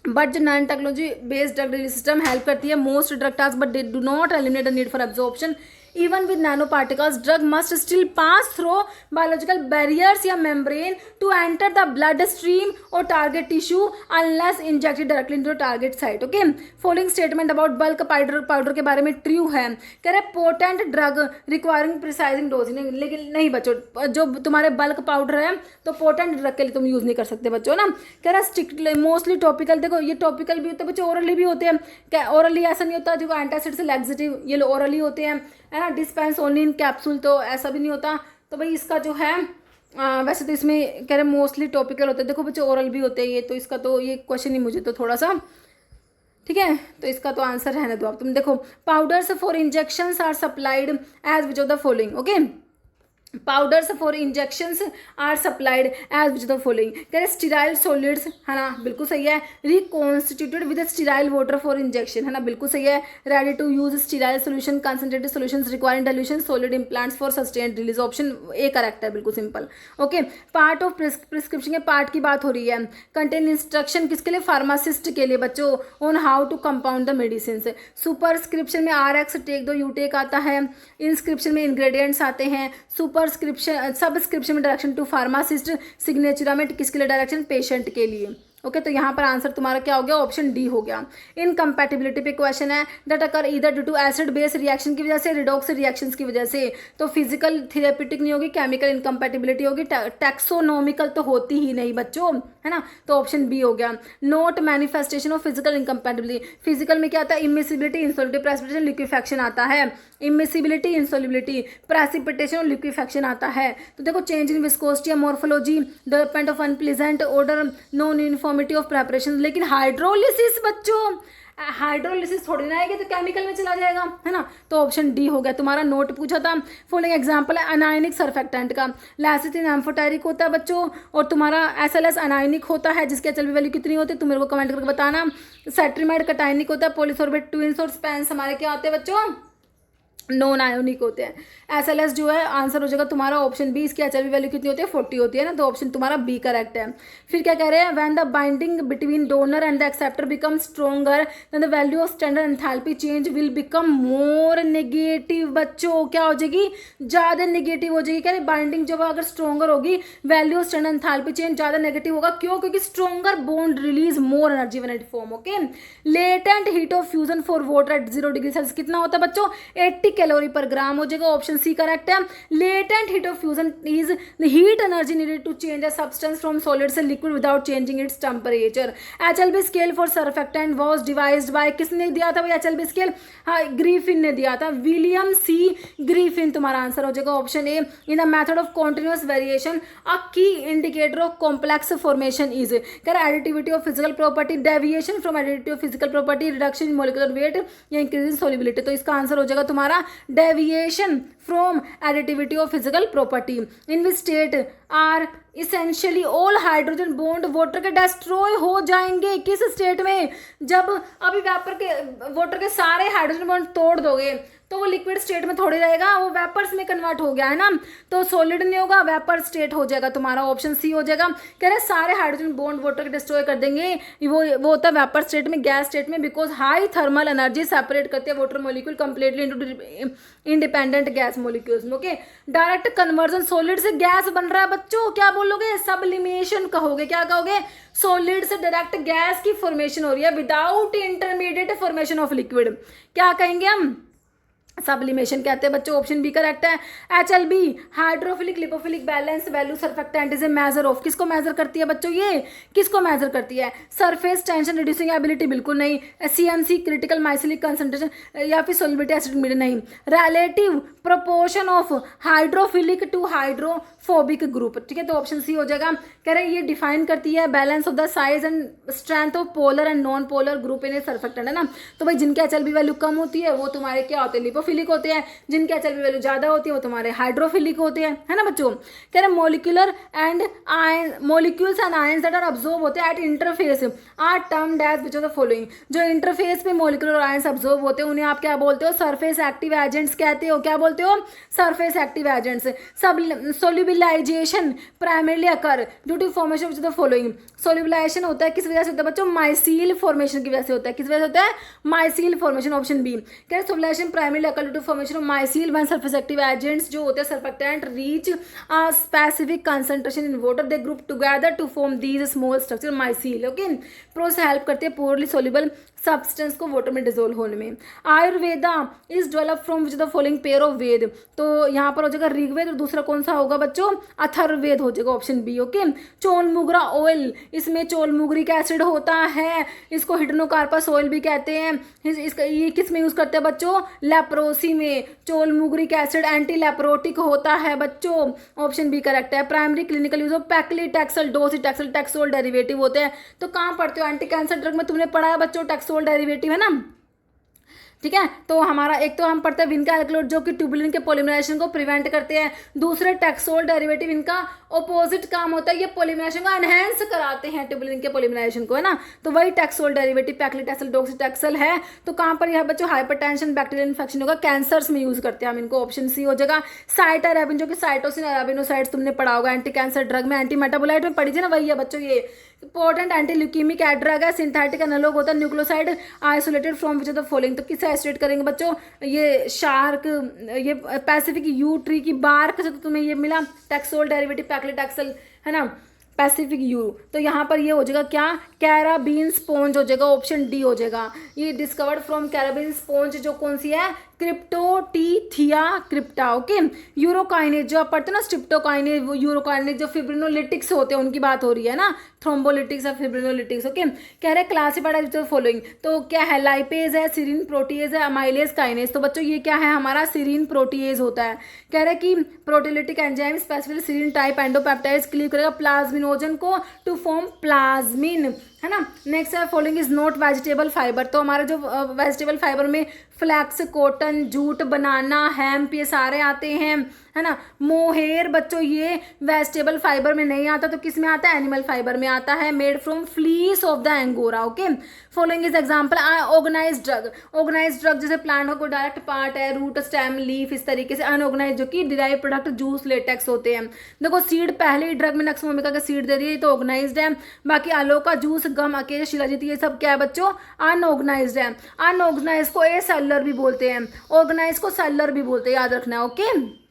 बट जो nano technology based drug delivery system help करती है most drug task but they do not eliminate the need for absorption. Even with nanoparticles, drug must still pass through biological barriers या membrane to enter the bloodstream or target tissue unless injected directly into the target site. Okay, following statement about bulk powder के बारे में true है। कह रहे potent drug requiring precising dosing, लेकिन नहीं बच्चों, जो तुम्हारे bulk powder है तो potent drug के लिए तुम यूज नहीं कर सकते बच्चों ना। कह रहा स्टिक मोस्टली टॉपिकल, देखो ये टॉपिकल भी होते हैं बच्चों, ओरली भी होते हैं। क्या ओरली ऐसा नहीं होता, जो एंटासिड से लैक्सेटिव ये ओरली होते हैं, है ना। डिस्पेंस ओनली इन कैप्सूल, तो ऐसा भी नहीं होता। तो भाई इसका जो है वैसे तो इसमें कह रहे मोस्टली टॉपिकल होता है, देखो बच्चों ओरल भी होते हैं ये, तो इसका तो ये क्वेश्चन ही मुझे तो थोड़ा सा ठीक है, तो इसका तो आंसर रहने दो आप। तुम देखो powders for injections are supplied as which of the following. Okay, powders for injections are supplied as which the following. कह रहे स्टीराइल सॉलिड्स, है ना, बिल्कुल सही है। Reconstituted with sterile water for injection, है ना, बिल्कुल सही है। Ready to use sterile solution, concentrated solutions requiring dilution, solid implants for sustained release, option A correct है, बिल्कुल simple. Okay, part of prescription के पार्ट की बात हो रही है। कंटेन इंस्ट्रक्शन किसके लिए, फार्मासिस्ट के लिए बच्चों, on how to compound the medicine. Superscription में RX टेक दो यूटेक आता है, इंस्क्रिप्शन में इंग्रेडिएंट्स आते हैं, सुपरस्क्रिप्शन सबस्क्रिप्शन में डायरेक्शन टू फार्मासिस्ट, सिग्नेचर में किसके लिए डायरेक्शन, पेशेंट के लिए। ओके, तो यहाँ पर आंसर तुम्हारा क्या हो गया, ऑप्शन डी हो गया। इनकम्पैटिबिलिटी पे क्वेश्चन है, that occur either due to acid base reaction की वजह से, रिडॉक्स रिएक्शंस की वजह से। तो फिजिकल थेरेपेटिक नहीं होगी, केमिकल इनकम्पैटिबिलिटी होगी, टैक्सोनॉमिकल तो होती ही नहीं बच्चों, है ना, तो ऑप्शन बी हो गया। Note manifestation of physical incompatibility, physical में क्या आता है, इमिसिबिलिटी, इंसोलिबिलिटी, प्रेसिपिटेशन, लिक्विफेक्शन आता है। इमिसिबिलिटी, इंसोलिबिलिटी, प्रेसिपिटेशन और लिक्विफेक्शन आता है। तो देखो change in viscosity, morphology, development of unpleasant odour, non uniformity of preparation. लेकिन हाइड्रोलिसिस बच्चों, हाइड्रोलिसिस थोड़ी ना आएगी, तो केमिकल में चला जाएगा, है ना, तो ऑप्शन डी हो गया। तुम्हारा नोट पूछा था, फॉलोइंग एग्जांपल है अनायनिक सरफेक्टेंट का, लैसिथिन एम्फोटेरिक होता है बच्चों, और तुम्हारा SLS अनायनिक होता है, जिसकी HLB वैल्यू कितनी होती है तुम मेरे को कमेंट करके बताना। सेट्रीमाइड कटायनिक होता है, पॉलीसॉर्बेट ट्विंस और स्पेंस हमारे क्या होते हैं बच्चों, नॉन आयोनिक होते हैं। SLS जो है आंसर हो जाएगा तुम्हारा ऑप्शन बी, इसकी HLB वैल्यू कितनी होती है, 40 होती है ना, तो ऑप्शन तुम्हारा बी करेक्ट है। फिर क्या कह रहे हैं, when the binding between donor and the acceptor become stronger then the value of standard enthalpy change will become more negative. बच्चों क्या हो जाएगी, ज़्यादा नेगेटिव हो जाएगी। कह रहे बाइंडिंग जब अगर स्ट्रोंगर होगी, value of standard enthalpy change ज़्यादा नेगेटिव होगा, क्यों, क्योंकि stronger bond release more energy when it form. Okay, latent heat of fusion for water at 0 degree Celsius कितना होता है बच्चों, 80 कैलोरी पर ग्राम हो जाएगा, ऑप्शन सी करेक्ट है। Latent heat of fusion is the heat energy needed to change a substance from solid से liquid without changing its temperature. HLB scale for surfactant was devised by, किसने दिया था भाई HLB स्केल, हाँ ग्रीफिन ने दिया था, विलियम सी ग्रीफिन तुम्हारा आंसर हो जाएगा option A. In the method of continuous variation a key indicator of complex formation is, कर additivity of physical property, deviation from additivity of physical property, reduction in molecular weight या इंक्रीज इन सोलिबिलिटी। तो इसका आंसर हो जाएगा तुम्हारा deviation from additivity of physical property. In which state are essentially all hydrogen bond water के डिस्ट्रॉय हो जाएंगे, किस स्टेट में, जब अभी वेपर के वाटर के सारे हाइड्रोजन बॉन्ड तोड़ दोगे तो वो लिक्विड स्टेट में थोड़ी रहेगा, वो वेपर्स में कन्वर्ट हो गया है ना, तो सॉलिड नहीं होगा, वेपर स्टेट हो जाएगा, तुम्हारा ऑप्शन सी हो जाएगा। कह रहे सारे हाइड्रोजन बॉन्ड वाटर के डिस्ट्रॉय कर देंगे, वो होता है वेपर स्टेट में, गैस स्टेट में, because high thermal energy separate करती है water molecule completely into independent gas molecules. Okay, direct conversion, solid से गैस बन रहा है बच्चों, क्या बोलोगे, सब्लिमेशन कहोगे, क्या कहोगे, सॉलिड से डायरेक्ट गैस की फॉर्मेशन हो रही है without intermediate formation of liquid, क्या कहेंगे हम, सब्लिमेशन कहते हैं बच्चों, ऑप्शन बी करेक्ट है। HLB hydrophilic lipophilic balance value surfactant is a measure of, किसको मेजर करती है बच्चों, ये किसको मेजर करती है, सरफेस टेंशन रिड्यूसिंग एबिलिटी बिल्कुल नहीं, CMC क्रिटिकल माइसिलिक कंसंट्रेशन या फिर सोलिबिलिटी एसिड मीडियम नहीं, relative proportion of hydrophilic to hydrophobic group, ठीक है, तो ऑप्शन सी हो जाएगा। कह रहे ये डिफाइन करती है balance of the size and strength of polar and non polar group in A surfactant, है ना। तो भाई जिनके HLB वैल्यू कम होती है वो तुम्हारे क्या होते हैं, लिपोफिलिक होते हैं, जिनके HLB वैल्यू ज्यादा होती है वो तुम्हारे हाइड्रोफिलिक होते हैं, है ना बच्चों। कह रहे molecular and ion molecules and ions that are absorb होते हैं at interface are termed as which of the following, जो इंटरफेस पे मोलिकुलर और आयंस अब्जॉर्ब होते हैं उन्हें आप क्या बोलते हो, सरफेस एक्टिव एजेंट्स कहते हो, क्या बोलते हो, surface active agents. Solubilization primarily occur due to formation of the following, solubilization होता है किस वजह से होता है बच्चों, माइसील फॉर्मेशन की वजह से होता है, किस वजह से होता है, माइसील फॉर्मेशन, ऑप्शन बी। कह रहे solubilization primarily occur due to formation of micelle when surface active agents जो होते हैं surfactant reach a specific concentration in water they group together to form these small structure micelle, okay. Process help करते हैं पोरली सोल्यूबल सब्सटेंस को वाटर में डिजोल्व होने में। Ayurveda is develop from which the following pair of Veda, तो यहाँ पर हो जाएगा ऋग्वेद और दूसरा कौन सा होगा बच्चों, अथर्ववेद हो जाएगा, ऑप्शन बी, ओके। चोलमुगरा ऑयल, इसमें चोलमुगरिक एसिड होता है, इसको हिडनोकार्पस ऑयल भी कहते हैं, इसका ये किस में यूज करते हैं बच्चों, लेप्रोसी में। चोलमुगरिक एसिड एंटी लेप्रोटिक होता है बच्चों, ऑप्शन बी करेक्ट है। Primary clinical use of paclitaxel docetaxel taxol derivative होते हैं, तो कहाँ पढ़ते हो, एंटी कैंसर ड्रग में तुमने पढ़ा है बच्चों टैक्सोल डेरिवेटिव, है ना, ठीक है। तो हमारा एक तो हम पढ़ते हैं विनका एल्कलोड जो कि ट्यूबुलिन के पॉलीमराइजेशन को प्रिवेंट करते हैं, दूसरे टैक्सोल डेरिवेटिव इनका ऑपोजिट काम होता है, ये पॉलीमराइजेशन को एनहेंस कराते हैं ट्यूबुलिन के पॉलीमराइजेशन को, है ना। तो वही टैक्सोल डेरिवेटिव पैक्लीटैक्सल डोक्सीटैक्सल है, तो कहाँ पर यह बच्चों हाइपरटेंशन बैक्टीरियल इन्फेक्शन होगा, कैंसर्स में यूज करते हैं हम इनको, ऑप्शन सी हो जाएगा। साइटारेबिन जो कि साइटोसिन अराबिनोसाइड्स तुमने पढ़ा होगा एंटी कैंसर ड्रग में, एंटी मेटाबोलाइट में पढ़ी थी ना, वही है बच्चों ये इंपॉर्टेंट एंटी ल्यूकीमिक ड्रग है, सिंथेटिक एनालॉग होता है nucleoside isolated from which of the following, तो किससे आइसोलेट करेंगे बच्चों, ये शार्क, ये पैसिफिक यू ट्री की बार्क से तो तुम्हें ये मिला टैक्सोल डेरिवेटिव पैक्लीटैक्सल, है ना, पैसिफिक यू, तो यहाँ पर ये हो जाएगा क्या, कैराबीन स्पॉन्ज हो जाएगा, ऑप्शन डी हो जाएगा। ये डिस्कवर्ड फ्रॉम कैराबीन स्पॉन्ज जो कौन सी है, क्रिप्टोटीथिया क्रिप्टा, ओके। यूरोकाइनेज जो आप पढ़ते हो ना, स्ट्रिप्टोकाइनेज, वो यूरोकाइनेज जो फिब्रिनोलिटिक्स होते हैं उनकी बात हो रही है ना, थ्रोम्बोलिटिक्स और फिब्रिनोलिटिक्स, ओके। कह रहे क्लासिफाइड एज फॉलोइंग, तो क्या है, लाइपेज है, सीरीन प्रोटीएज है, अमाइलेज काइनेज, तो बच्चों ये क्या है हमारा, सीरीन प्रोटीएज होता है। कह रहे कि proteolytic enzyme specific serine type endopeptidase cleave करेगा प्लाज्मिनोजन को टू फॉर्म प्लाज्मिन, है ना। नेक्स्ट है following is not vegetable fibre, तो हमारे जो वेजिटेबल फाइबर में flax, cotton, jute, banana, hemp ये सारे आते हैं, है ना। मोहेयर बच्चों ये वेजिटेबल फाइबर में नहीं आता, तो किस में आता है, एनिमल फाइबर में आता है, made from fleece of the angora, okay. Following is example organize drug, organize drug जैसे प्लांट को डायरेक्ट पार्ट है, रूट, स्टेम, लीफ, इस तरीके से। अनऑर्गेनाइज जो कि डिराइव प्रोडक्ट जूस, लेटेक्स होते हैं। देखो सीड पहले ही ड्रग में नक्समोमिका का सीड दे रही है तो ऑर्गेनाइज्ड है, बाकी आलो का जूस, गम, अकेले, शिलाजीत ये सब क्या है बच्चों, अनऑर्गेनाइज्ड है। अनऑर्गेनाइज को ए सेलुलर भी बोलते हैं, ऑर्गेनाइज को सेलुलर भी बोलते हैं, याद रखना है, ओके।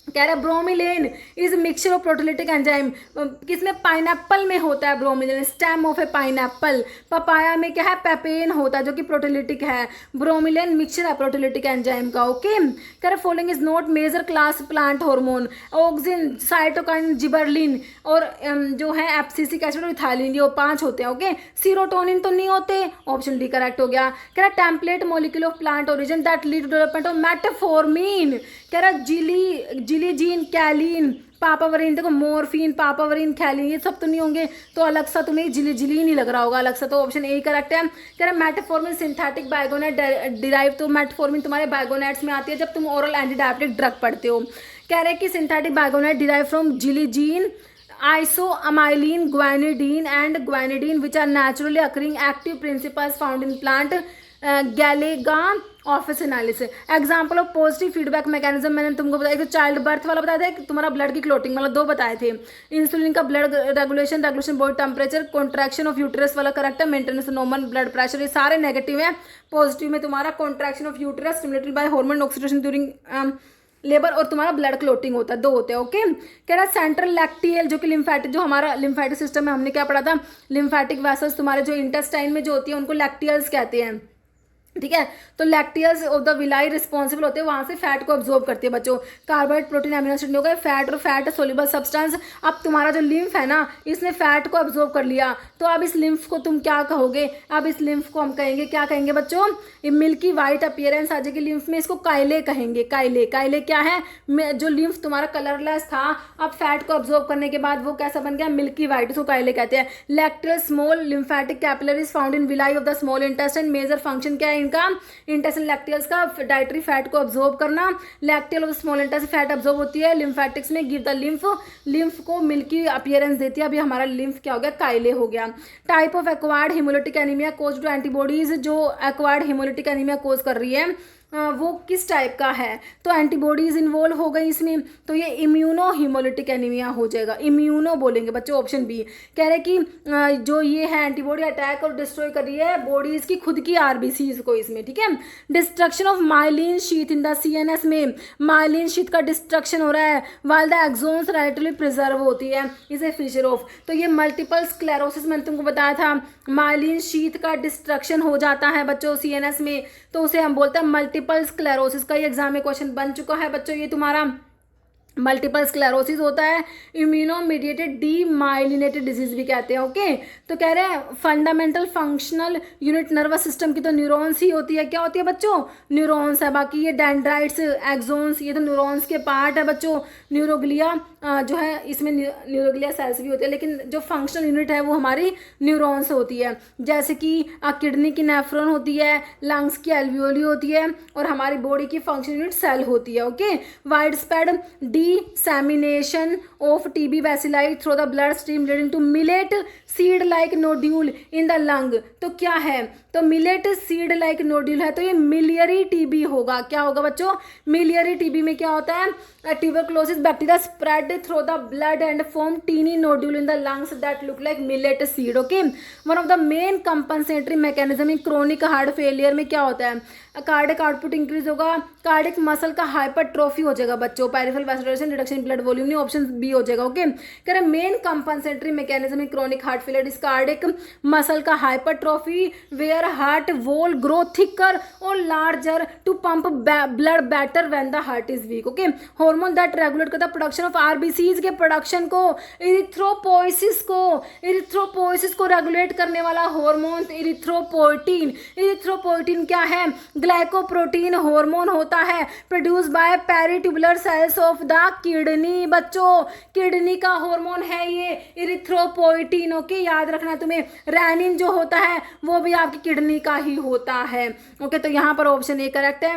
कह रहा है bromelain is mixture of proteolytic enzyme, किसमें, पाइनएप्पल में होता है bromelain, stem of a pineapple. Papaya में क्या है, पेपेन होता है जो कि प्रोटीलिटिक है, ब्रोमिलेन मिक्सचर है प्रोटीलिटिक एंजाइम का, ओके। कह रहा following is not major class plant hormone, auxin, cytokine, gibberellin और जो है एब्सिसिक एसिड और इथाइलिन, ये 5 होते हैं, ओके। सीरोटोनिन तो नहीं होते, ऑप्शन डी करेक्ट हो गया। कह रहा template molecule of plant origin that lead to development of metformin, कह रहा जिलीजीन, कैलिन, पापावरिन, देखो मोरफिन, पापावरिन, कैलिन ये सब तो नहीं होंगे, तो अलग सा तुम्हें जिलीजिलीन ही लग रहा होगा अलग सा, तो ऑप्शन ए करेक्ट है। कह रहा मेटफॉर्मिन सिंथेटिक बायोगोनेट डिराइव, तो मेटफॉर्मिन तुम्हारे बायोगोनेट्स में आती है जब तुम ओरल एंटीडायबिटिक ड्रग पढ़ते हो। कह रहे कि synthetic biguanide derive from galegine, isoamylene, guanidine and guanidine which are naturally occurring active principles found in plant Galega officinalis. Example of positive feedback mechanism मैंने तुमको बताया, एक तो चाइल्ड बर्थ वाला बताया था, तुम्हारा ब्लड की क्लोटिंग वाला 2 बताए थे। इंसुलिन का blood regulation, regulation body temperature, contraction of uterus वाला करेक्ट है, मेंटेनेंस नॉर्मल ब्लड प्रेशर, ये सारे नेगेटिव है। पॉजिटिव में तुम्हारा contraction of uterus stimulated by hormone oxytocin during labour, और तुम्हारा ब्लड क्लोटिंग होता है, 2 होते हैं, ओके। कह रहा है सेंट्रल लैक्टियल जो कि लिम्फेटिक, जो हमारा लिम्फेटिक सिस्टम में हमने क्या पढ़ा था, लिम्फेटिक वेसल्स तुम्हारे जो इंटेस्टाइन में जो होती है उनको लैक्टियल्स कहते हैं। ठीक है। तो लैक्टियस ऑफ द विलाई रिस्पॉन्सिबल होते हैं, वहाँ से फैट को ऑब्जॉर्ब करती है बच्चों। कार्बोहाइड्रेट प्रोटीन अमीनो एसिड हो गए, फैट और फैट सोल्यूबल सब्सटेंस। अब तुम्हारा जो लिम्फ है ना, इसने फैट को ऑब्जॉर्ब कर लिया, तो अब इस लिम्फ को तुम क्या कहोगे? अब इस लिम्फ को हम कहेंगे, क्या कहेंगे बच्चों? ये मिल्की वाइट अपीयरेंस आ जाएगी लिम्फ में, इसको काइले कहेंगे। काइले, काइले क्या है? जो लिम्फ तुम्हारा कलरलेस था, अब फैट को ऑब्जॉर्ब करने के बाद वो कैसा बन गया? मिल्की वाइट, इसको काइले कहते हैं। Lacteal small lymphatic capillaries found in villi of the small intestine. Major function क्या है इनका? इंटेस्टाइन लैक्टियल्स का डाइटरी फैट को ऑब्जॉर्ब करना। Lacteal of small intestine fat absorb होती है लिम्फेटिक्स में, गिव द लिम्फ, लिम्फ को मिल्की अपीयरेंस देती है। अभी हमारा लिम्फ क्या हो गया? काइले हो गया। Type of acquired haemolytic anaemia cause to antibodies, जो एक्वायर्ड हेमोलिटिक एनीमिया कोज कर रही है वो किस टाइप का है? तो एंटीबॉडीज इन्वॉल्व हो गई इसमें, तो ये इम्यूनो हीमोलिटिक एनीमिया हो जाएगा। इम्यूनो बोलेंगे बच्चों, ऑप्शन बी। कह रहे कि जो ये है एंटीबॉडी अटैक और डिस्ट्रॉय कर रही है बॉडीज की खुद की आरबीसीज को इसमें, ठीक है। Destruction of myelin sheath in the CNS में, माइलिन शीथ का डिस्ट्रक्शन हो रहा है, while the exons relatively preserve होती है, इसे फीचर ऑफ। तो ये मल्टीपल स्क्लेरोसिस मैंने तुमको बताया था, माइलिन शीथ का डिस्ट्रक्शन हो जाता है बच्चों सीएनएस में, तो उसे हम बोलते हैं मल्टीपल स्क्लेरोसिस। का ये एग्जाम में क्वेश्चन बन चुका है बच्चों, ये तुम्हारा मल्टीपल स्क्लेरोसिस होता है, इम्यूनो मीडिएटेड डीमाइलिनेटेड डिजीज भी कहते हैं। ओके, तो कह रहे हैं fundamental functional unit nervous system की तो न्यूरॉन्स ही होती है। क्या होती है बच्चों? न्यूरॉन्स है। बाकी ये डेंड्राइट्स, एक्सोन्स, ये तो न्यूरॉन्स के पार्ट है बच्चों। न्यूरोग्लिया जो है इसमें न्यूरोग्लिया सेल्स भी होते हैं, लेकिन जो फंक्शनल यूनिट है वो हमारी न्यूरॉन्स होती है। जैसे कि किडनी की नेफ्रॉन होती है, लंग्स की एल्वियोली होती है, और हमारी बॉडी की फंक्शनल यूनिट सेल होती है। Okay, wide spread dissemination of TB bacilli through the bloodstream leading to millet seed like nodule in the lung। तो क्या है? तो मिलेट सीड लाइक नोड्यूल है, तो ये मिलियरी टीबी होगा। क्या होगा बच्चों? मिलियरी टीबी में क्या होता है? Tuberculosis bacteria spread through the blood and form tiny nodule in the lungs that look like millet seed. Okay, one of the main compensatory mechanism in chronic heart failure में क्या होता है? कार्डिक आउटपुट इंक्रीज होगा, कार्डिक मसल का हाइपरट्रोफी हो जाएगा बच्चों, peripheral vascularization, reduction in blood volume, नहीं ऑप्शन बी हो जाएगा। ओके, कह रहे main compensatory mechanism in chronic heart failure is cardiac muscle का hypertrophy where heart wall grow thicker और larger to pump blood better when the heart is weak. Okay, hormone that regulate करता है प्रोडक्शन ऑफ आरबीसीज के प्रोडक्शन को, इरिथ्रोपोइसिस को रेगुलेट करने वाला हार्मोन इरिथ्रोपोइटिन। इरिथ्रोपोइटिन क्या है? ग्लाइकोप्रोटीन हार्मोन होता है, produce by peritubular cells of the kidney. बच्चों किडनी का हार्मोन है ये इरिथ्रोपोइटिन। ओके, याद रखना तुम्हें। रेनिन जो होता है वो भी आपकी किडनी का ही होता है। ओके, तो यहाँ पर ऑप्शन ए करेक्ट है।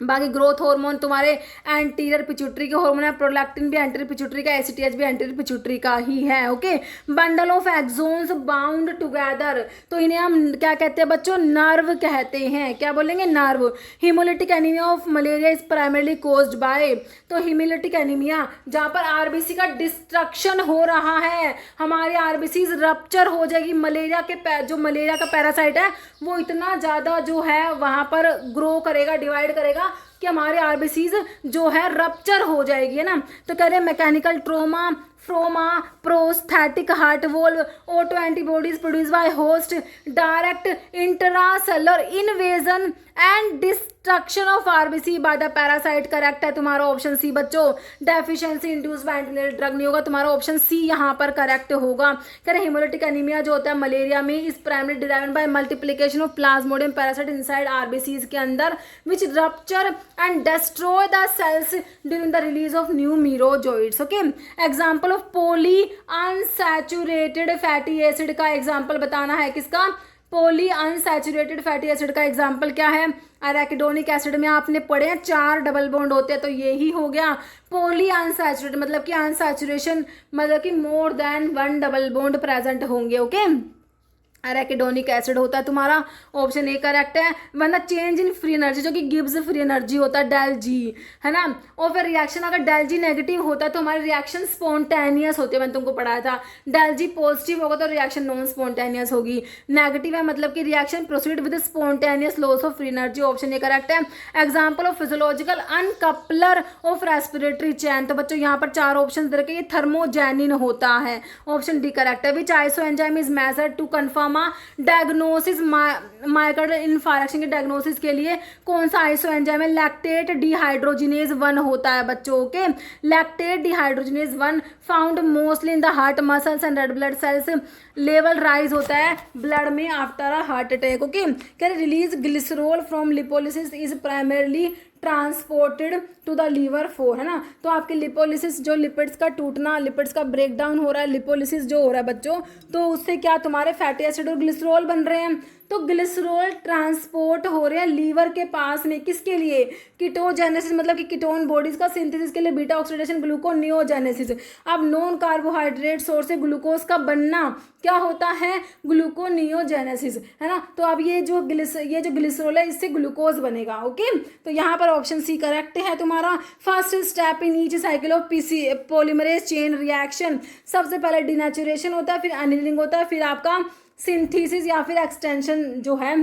बाकी ग्रोथ हार्मोन तुम्हारे एंटीरियर पिट्यूटरी के हार्मोन है, प्रोलैक्टिन भी एंटीरियर पिट्यूटरी का, एसीटीएच भी एंटीरियर पिट्यूटरी का ही है। Okay, bundle of exons bound together, तो इन्हें हम क्या कहते हैं बच्चों? नर्व कहते हैं। क्या बोलेंगे? Nerve. Haemolytic anaemia of malaria is primarily caused by, तो हीमोलिटिक एनीमिया जहाँ पर आरबीसी का डिस्ट्रक्शन हो रहा है, हमारी आरबीसी रप्चर हो जाएगी। मलेरिया के जो मलेरिया का पैरासाइट है वो इतना ज़्यादा जो है वहाँ पर ग्रो करेगा, डिवाइड करेगा कि हमारे आरबीसीज जो है रप्चर हो जाएगी, है ना। तो कह रहे हैं मैकेनिकल ट्रोमा, फ्रोमा, prosthetic heart valve, autoantibodies produce by host, direct intracellular invasion and destruction of RBC by the parasite. Correct है तुम्हारा ऑप्शन सी बच्चों। Deficiency induce by antenatal drug नहीं होगा, तुम्हारा ऑप्शन सी यहाँ पर करेक्ट होगा। कह रहे हेमोलिटिक एनीमिया जो होता है मलेरिया में is primary derived by multiplication of plasmodium parasite inside RBCs के अंदर which rupture and destroy the cells during the release of new merozoites. Okay, example of polyunsaturated fatty acid का एग्जाम्पल बताना है। किसका? पॉली अनसैचुरेटेड फैटी एसिड का एग्जाम्पल क्या है? एराकिडोनिक एसिड में आपने पढ़े हैं 4 डबल बॉन्ड होते हैं, तो ये ही हो गया पॉली अनसैचुरेटेड, मतलब कि अनसैचुरेशन मतलब कि more than 1 double bond present होंगे। ओके, एराकिडोनिक एसिड होता है तुम्हारा, ऑप्शन ए करेक्ट है। वरना चेंज इन फ्री एनर्जी जो कि गिब्स फ्री एनर्जी होता है, डेल जी, है ना। और फिर रिएक्शन अगर डेल जी नेगेटिव होता है तो हमारे रिएक्शन स्पॉन्टेनियस होते हैं, मैंने तुमको पढ़ाया था। डेल जी पॉजिटिव होगा तो रिएक्शन नॉन स्पॉन्टेनियस होगी। नेगेटिव है मतलब कि reaction proceed with spontaneous loss of free energy, option A correct है। Example of physiological uncoupler of respiratory chain, तो बच्चों यहाँ पर 4 ऑप्शन दे रखे, ये थर्मोजेनिन होता है, ऑप्शन डी करेक्ट है। Which isoenzyme is measured to confirm glaucoma diagnosis, myocardial infarction के डायग्नोसिस के लिए कौन सा आइसो एंजाइम है? लैक्टेट डिहाइड्रोजिनेज 1 होता है बच्चों। Okay, lactate dehydrogenase 1 found mostly in the heart muscles and red blood cells level rise होता है ब्लड में after a heart attack. Okay, कह रहे release glycerol from lipolysis is primarily transported to the liver for, है ना। तो आपके लिपोलिसिस जो लिपिड्स का टूटना, लिपिड्स का ब्रेकडाउन हो रहा है, लिपोलिसिस जो हो रहा है बच्चों, तो उससे क्या तुम्हारे फैटी एसिड और ग्लिसरॉल बन रहे हैं। तो ग्लिसरॉल ट्रांसपोर्ट हो रहे हैं लीवर के पास में, किसके लिए? कीटोजेनेसिस, मतलब कि कीटोन बॉडीज का सिंथेसिस के लिए, बीटा ऑक्सीडेशन, ग्लूकोनियोजेनेसिस। अब नॉन कार्बोहाइड्रेट सोर्स से ग्लूकोज का बनना क्या होता है? ग्लूकोनियोजेनेसिस, है ना। तो अब ये जो ग्लिसरॉल है इससे ग्लूकोज बनेगा। ओके, तो यहाँ पर ऑप्शन सी करेक्ट है तुम्हारा। First step in each cycle of polymerase chain reaction, सबसे पहले डिनेचुरेशन होता है, फिर एनिलिंग होता है, फिर आपका सिंथेसिस या फिर एक्सटेंशन जो है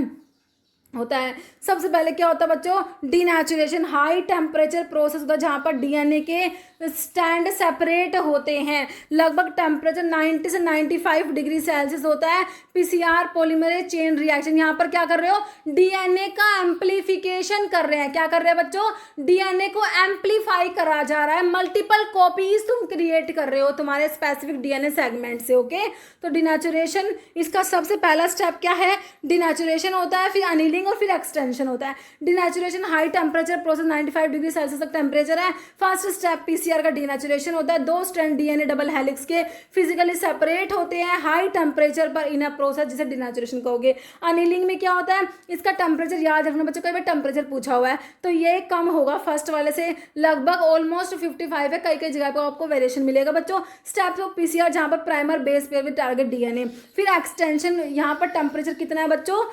होता है। सबसे पहले क्या होता है बच्चों? डिनेचुरेशन, हाई टेम्परेचर प्रोसेस होता है जहाँ पर डीएनए के स्टैंड सेपरेट होते हैं। लगभग टेम्परेचर 90 से 95 डिग्री सेल्सियस होता है। पीसीआर पॉलीमरेज चेन रिएक्शन, यहाँ पर क्या कर रहे हो? डीएनए का एम्प्लीफिकेशन कर रहे हैं। क्या कर रहे हैं बच्चों? डीएनए को एम्प्लीफाई करा जा रहा है, मल्टीपल कॉपीज तुम क्रिएट कर रहे हो तुम्हारे स्पेसिफिक डीएनए सेगमेंट से। ओके, तो डिनेचुरेशन इसका सबसे पहला स्टेप क्या है? डिनेचुरेशन होता है, फिर अनिलिंग और फिर एक्सटेंशन होता है। Denaturation high temperature process 95 degree Celsius तक टेम्परेचर है। फर्स्ट स्टेप पीसीआर का डिनेचुरेशन होता है। 2 स्ट्रैंड डीएनए डबल हेलिक्स के फिजिकली सेपरेट होते हैं हाई टेम्परेचर पर इन अ प्रोसेस, जिसे डिनेचुरेशन कहोगे। अनिलिंग में क्या होता है? इसका टेम्परेचर याद रखना बच्चों, कई बार टेम्परेचर पूछा हुआ है, तो ये कम होगा फर्स्ट वाले से, लगभग ऑलमोस्ट 55 है। कई जगह पर आपको वेरिएशन मिलेगा बच्चों। स्टेप्स ऑफ पीसीआर जहाँ पर primer base pair with target DNA, फिर एक्सटेंशन, यहाँ पर टेम्परेचर कितना है बच्चों?